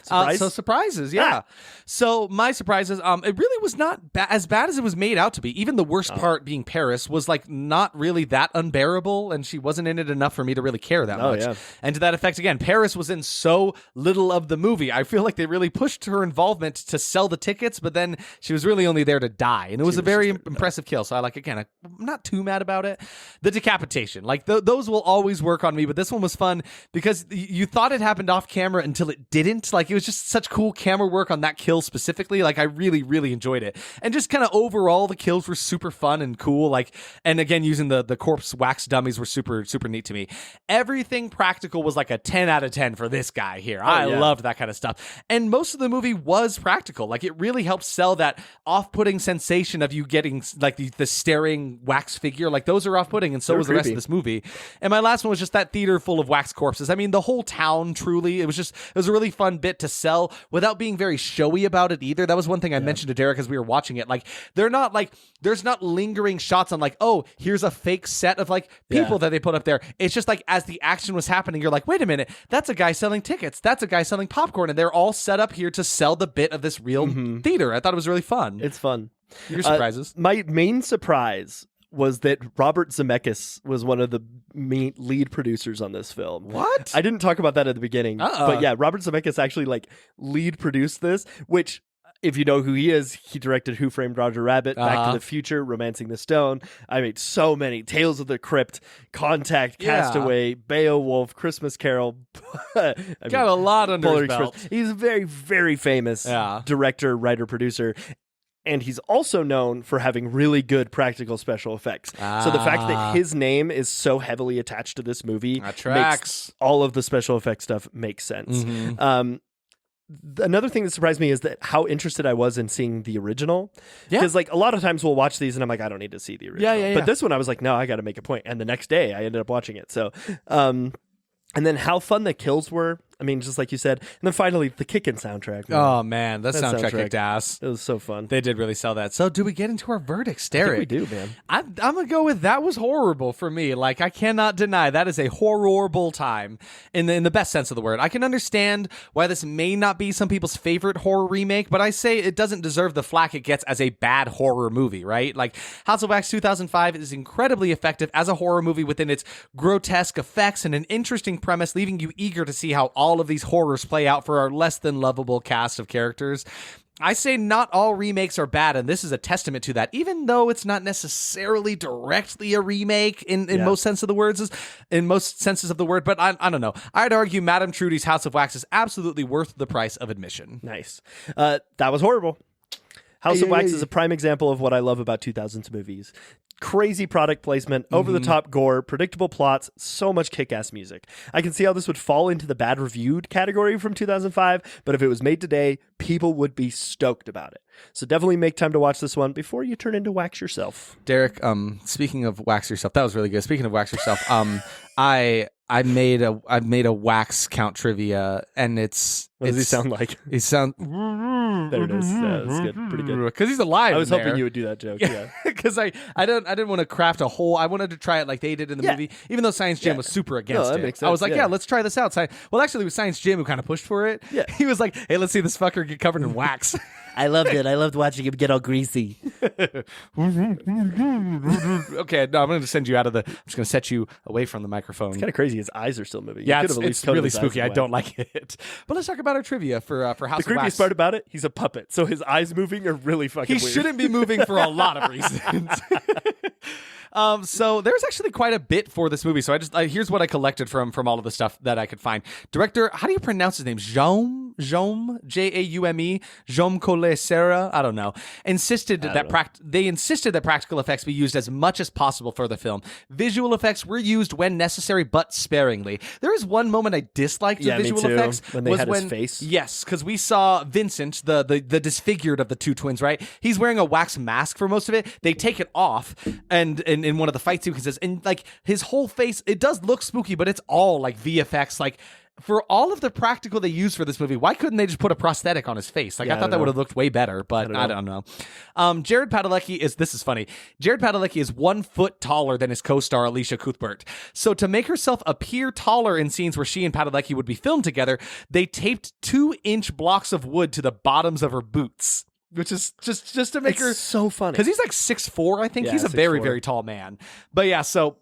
Surprise? So surprises, yeah. So my surprises, it really was not as bad as it was made out to be. Even the worst part being Paris was like not really that unbearable, and she wasn't in it enough for me to really care that much. Yeah. And to that effect, again, Paris was in so little of the movie. I feel like they really pushed her involvement to sell the tickets, but then she was really only there to die, and it was a very impressive kill. So I'm not too mad about it. The decapitation, like those will always work on me, but this one was fun because you thought it happened off camera until it didn't. Like it was just such cool camera work on that kill specifically. Like I really, really enjoyed it. And just kind of overall, the kills were super fun and cool. Like, and again, using the corpse wax dummies were super, super neat to me. Everything practical was like a 10 out of 10 for this guy here. I loved that kind of stuff. And most of the movie was practical. Like it really helped sell that off-putting sensation of you getting like the staring wax figure. Like those are off-putting, and so was the rest of this movie. And my last one was just that theater full of wax corpses. I mean, the whole town, truly, it was a really fun bit to sell without being very showy about it either. That was one thing I mentioned to Derek as we were watching it. Like there's not lingering shots on like, oh, here's a fake set of like people that they put up there. It's just like as the action was happening, you're like, wait a minute, that's a guy selling tickets, that's a guy selling popcorn, and they're all set up here to sell the bit of this real theater. I thought it was really fun. It's fun. Your surprises? My main surprise was that Robert Zemeckis was one of the lead producers on this film. What? I didn't talk about that at the beginning, but yeah, Robert Zemeckis actually like lead produced this, which if you know who he is, he directed Who Framed Roger Rabbit, Back to the Future, Romancing the Stone. I mean, so many. Tales of the Crypt, Contact, Castaway, Beowulf, Christmas Carol. Got a lot under his belt. He's a very, very famous director, writer, producer. And he's also known for having really good practical special effects. So the fact that his name is so heavily attached to this movie makes all of the special effects stuff make sense. Another thing that surprised me is that how interested I was in seeing the original. Because like a lot of times we'll watch these and I'm like, I don't need to see the original. But this one I was like, no, I got to make a point. And the next day I ended up watching it. So, and then how fun the kills were. I mean, just like you said. And then finally, the Kickin' soundtrack. Man. Oh, man. That soundtrack kicked ass. It was so fun. They did really sell that. So do we get into our verdicts, Derek? I think we do, man. I'm going to go with that was horrible for me. Like, I cannot deny that is a horrible time in the best sense of the word. I can understand why this may not be some people's favorite horror remake, but I say it doesn't deserve the flack it gets as a bad horror movie, right? Like, House of Wax 2005 is incredibly effective as a horror movie within its grotesque effects and an interesting premise, leaving you eager to see how all of these horrors play out for our less than lovable cast of characters. I say not all remakes are bad, and this is a testament to that, even though it's not necessarily directly a remake in most sense of the words, in most senses of the word, but I don't know. I'd argue Madame Trudy's House of Wax is absolutely worth the price of admission. Nice. That was horrible. House of Wax is a prime example of what I love about 2000s movies. Crazy product placement, over-the-top gore, predictable plots, so much kick-ass music. I can see how this would fall into the bad reviewed category from 2005, but if it was made today, people would be stoked about it. So definitely make time to watch this one before you turn into Wax yourself. Derek, speaking of Wax yourself, that was really good. Speaking of Wax yourself, I made a wax count trivia, and what does he sound like? He sounds. There it is. That's good. Pretty good. Because he's alive. I was hoping you would do that joke. Yeah. Because I didn't want to craft a whole. I wanted to try it like they did in the movie, even though Science Jam was super against it. Makes sense. I was like, let's try this out. Well, actually, it was Science Jam who kind of pushed for it. Yeah. He was like, hey, let's see this fucker get covered in wax. I loved it. I loved watching him get all greasy. Okay, no, I'm going to send you out of the. I'm just going to set you away from the microphone. Kind of crazy. His eyes are still moving. Yeah, You could have at least it's coated really his eyes spooky. I away. don't like it. But let's talk about our trivia for House The of Wax. creepiest part about it, he's a puppet, so his eyes moving are really fucking He weird. shouldn't be moving for a lot of reasons. So there's actually quite a bit for this movie. So here's what I collected from all of the stuff that I could find. Director, how do you pronounce his name? Jaume, Jaume, Jaume Collet Serra. I don't know. They insisted that practical effects be used as much as possible for the film. Visual effects were used when necessary, but sparingly. There is one moment I disliked the visual effects when they had his face. Yes, because we saw Vincent, the disfigured of the two twins. Right, he's wearing a wax mask for most of it. They take it off, and in one of the fight sequences, and like his whole face, it does look spooky, but it's all like VFX. Like for all of the practical they used for this movie, why couldn't they just put a prosthetic on his face? Like I thought that would have looked way better, but I don't know. Jared Padalecki this is funny. Jared Padalecki is 1 foot taller than his co-star Alicia Cuthbert. So to make herself appear taller in scenes where she and Padalecki would be filmed together, they taped 2-inch blocks of wood to the bottoms of her boots. Which is just to make her so funny. Because he's like 6'4", I think. Yeah, he's a very, 6'4". very tall man. But yeah, so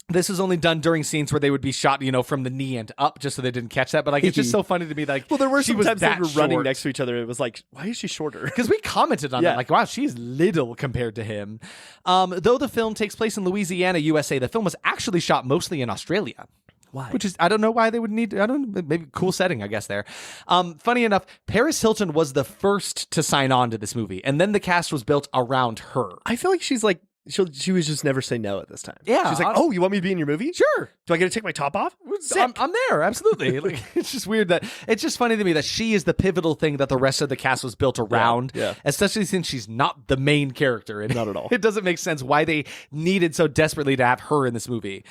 this is only done during scenes where they would be shot, from the knee and up, just so they didn't catch that. But like, it's just so funny to me. Like, Well, there were she some was times they that were running short. next to each other. It was like, why is she shorter? Because we commented on Yeah. that, like, wow, she's little compared to him. Though the film takes place in Louisiana, USA, the film was actually shot mostly in Australia. Why? Which is, I don't know why they would need, maybe cool setting, I guess, there. Funny enough, Paris Hilton was the first to sign on to this movie, and then the cast was built around her. I feel like she's like, she was just never say no at this time. Yeah, She's like, oh, you want me to be in your movie? Sure. Do I get to take my top off? Sick. I'm there, absolutely. Like, it's just weird it's just funny to me that she is the pivotal thing that the rest of the cast was built around, Yeah. especially since she's not the main character. And Not at all. It doesn't make sense why they needed so desperately to have her in this movie.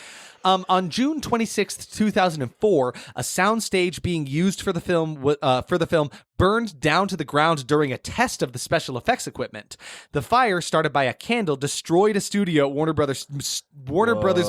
On June 26th, 2004, a soundstage being used for the film burned down to the ground during a test of the special effects equipment. The fire, started by a candle, destroyed a studio at Warner Brothers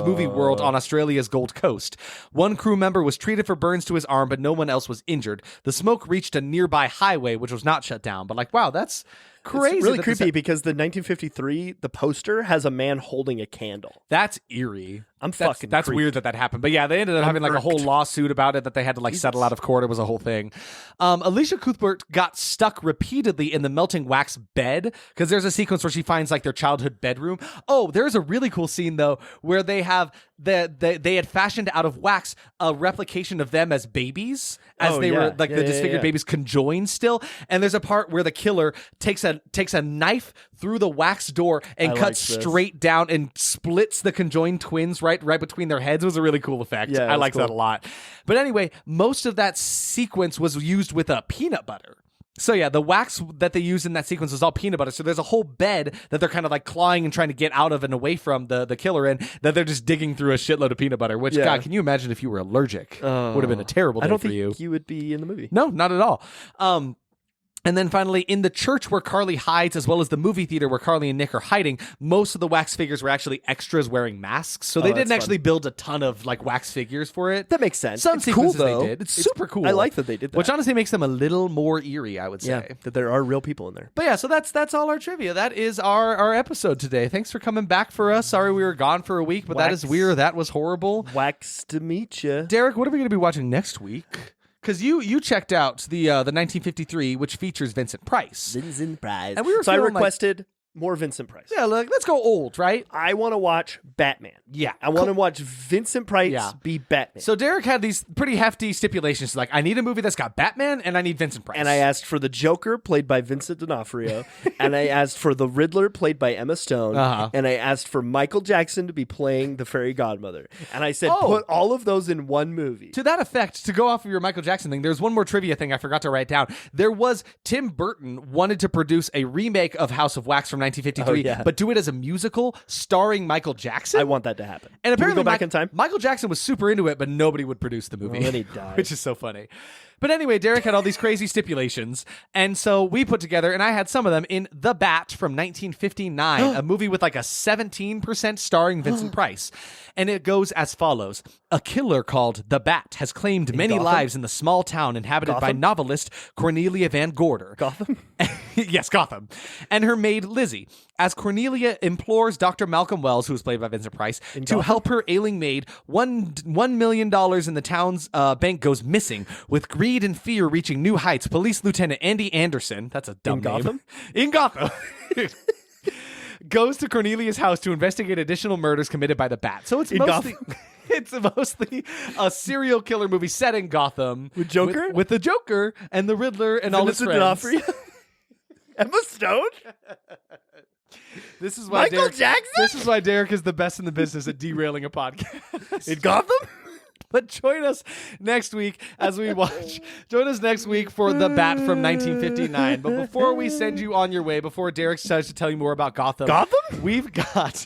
Movie World on Australia's Gold Coast. One crew member was treated for burns to his arm, but no one else was injured. The smoke reached a nearby highway, which was not shut down. But like, wow, that's crazy. It's really that creepy because the 1953, the poster has a man holding a candle. That's eerie. That's That's weird that happened. But yeah, they ended up having like a whole lawsuit about it that they had to like settle out of court. It was a whole thing. Alicia Cuthbert got stuck repeatedly in the melting wax bed because there's a sequence where she finds like their childhood bedroom. Oh, there's a really cool scene though where they have they had fashioned out of wax a replication of them as babies as they were like the disfigured babies conjoined still. And there's a part where the killer takes a knife through the wax door and cuts straight down and splits the conjoined twins right between their heads. It was a really cool effect. Yeah, I liked cool. that a lot. But anyway, most of that sequence was used with a peanut butter. So yeah, the wax that they used in that sequence was all peanut butter. So there's a whole bed that they're kind of like clawing and trying to get out of and away from the killer in, that they're just digging through a shitload of peanut butter, which, God, can you imagine if you were allergic? Would have been a terrible day for you. I don't think you would be in the movie. No, not at all. And then finally, in the church where Carly hides, as well as the movie theater where Carly and Nick are hiding, most of the wax figures were actually extras wearing masks. So they didn't actually build a ton of like wax figures for it. That makes sense. Some It's cool, sequences though. they did. It's super cool. I like that they did that. Which honestly makes them a little more eerie, I would say. Yeah, that there are real people in there. But yeah, so that's all our trivia. That is our episode today. Thanks for coming back for us. Sorry we were gone for a week, but that is weird. That was horrible. Wax to meet you. Derek, what are we going to be watching next week? Because you checked out the 1953, which features Vincent Price. Vincent Price. And we were so I feeling requested more Vincent Price. Yeah, let's go old, right? I want to watch Batman. Yeah. I want to watch Vincent Price be Batman. So Derek had these pretty hefty stipulations. Like, I need a movie that's got Batman, and I need Vincent Price. And I asked for the Joker, played by Vincent D'Onofrio. And I asked for the Riddler, played by Emma Stone. And I asked for Michael Jackson to be playing the fairy godmother. And I said, put all of those in one movie. To that effect, to go off of your Michael Jackson thing, there's one more trivia thing I forgot to write down. There was Tim Burton wanted to produce a remake of House of Wax from 1953, but do it as a musical starring Michael Jackson. I want that to happen. And apparently, Can we go back in time? Michael Jackson was super into it, but nobody would produce the movie. Well, then he died. Which is so funny. But anyway, Derek had all these crazy stipulations, and so we put together, and I had some of them, in The Bat from 1959, a movie with like a 17% starring Vincent Price. And it goes as follows. A killer called The Bat has claimed many Gotham? lives in the small town inhabited by novelist Cornelia Van Gorder. Gotham? Yes, Gotham. And her maid, Lizzie. As Cornelia implores Dr. Malcolm Wells, who is played by Vincent Price, to help her ailing maid, $1 million in the town's bank goes missing. With greed and fear reaching new heights, Police Lieutenant Andy Anderson, that's a dumb name. Gotham? In Gotham. Goes to Cornelia's house to investigate additional murders committed by the Bat. So it's mostly... It's mostly a serial killer movie set in Gotham. With Joker? With the Joker and the Riddler and all his friends. D'Onofrio? Emma Stone? This is why Michael Jackson? This is why Derek is the best in the business at derailing a podcast. In Gotham? But join us next week as we watch. Join us next week for The Bat from 1959. But before we send you on your way, before Derek starts to tell you more about Gotham, we've got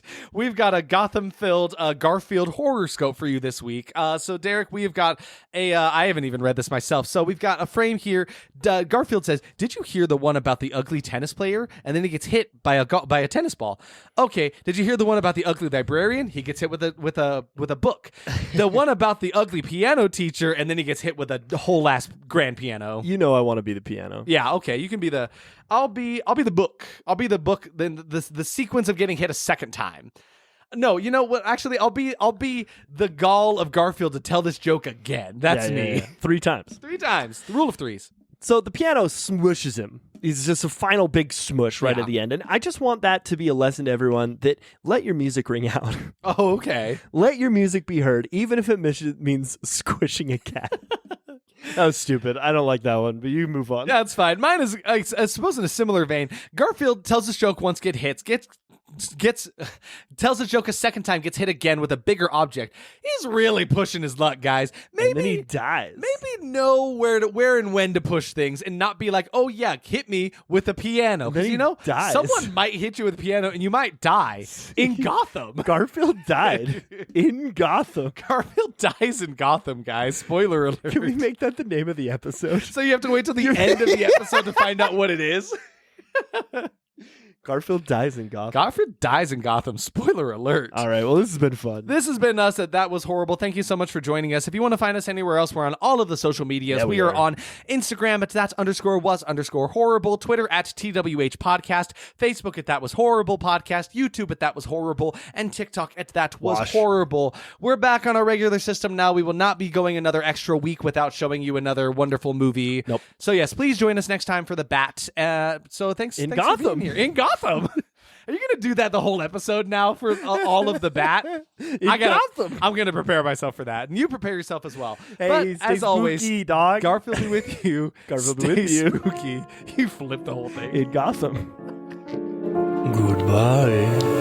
a Gotham-filled Garfield horror scope for you this week. So Derek, we've got I haven't even read this myself. So we've got a frame here. Garfield says, "Did you hear the one about the ugly tennis player?" And then he gets hit by a tennis ball. Okay. Did you hear the one about the ugly librarian? He gets hit with a book. The one about the ugly piano teacher, and then he gets hit with a whole ass grand piano. You know I want to be the piano. Yeah, okay. You can be the I'll be the book. I'll be the book, then the sequence of getting hit a second time. No, you know what? Actually, I'll be the gall of Garfield to tell this joke again. That's me. Yeah. 3 times. 3 times. The rule of 3s. So the piano smushes him. It's just a final big smush right at the end. And I just want that to be a lesson to everyone that let your music ring out. Oh, okay. Let your music be heard, even if it means squishing a cat. That was stupid. I don't like that one, but you move on. Yeah, it's fine. Mine is, I suppose, in a similar vein. Garfield tells this joke once, tells the joke a second time, gets hit again with a bigger object. He's really pushing his luck, guys. Maybe and then he dies. Maybe know where and when to push things, and not be like, "Oh yeah, hit me with a piano." Because dies. someone might hit you with a piano, and you might die in Gotham. Garfield died in Gotham. Garfield dies in Gotham, guys. Spoiler alert. Can we make that the name of the episode? So you have to wait till the end of the episode to find out what it is. Garfield dies in Gotham. Garfield dies in Gotham. Spoiler alert. All right. Well, this has been fun. This has been us at That Was Horrible. Thank you so much for joining us. If you want to find us anywhere else, we're on all of the social medias. Yeah, we are on Instagram at that_was_horrible, Twitter at TWH Podcast, Facebook at That Was Horrible Podcast, YouTube at That Was Horrible, and TikTok at That Was Horrible. We're back on our regular system now. We will not be going another extra week without showing you another wonderful movie. Nope. So yes, please join us next time for The Bat. So thanks Gotham. for being here. In Gotham. Are you going to do that the whole episode now for all of the Bat? Gotham. I'm going to prepare myself for that. And you prepare yourself as well. Hey, but stay as always, spooky, dog. Garfield be with you. Garfield Stay with you. spooky. You flipped the whole thing. In Gotham. Goodbye.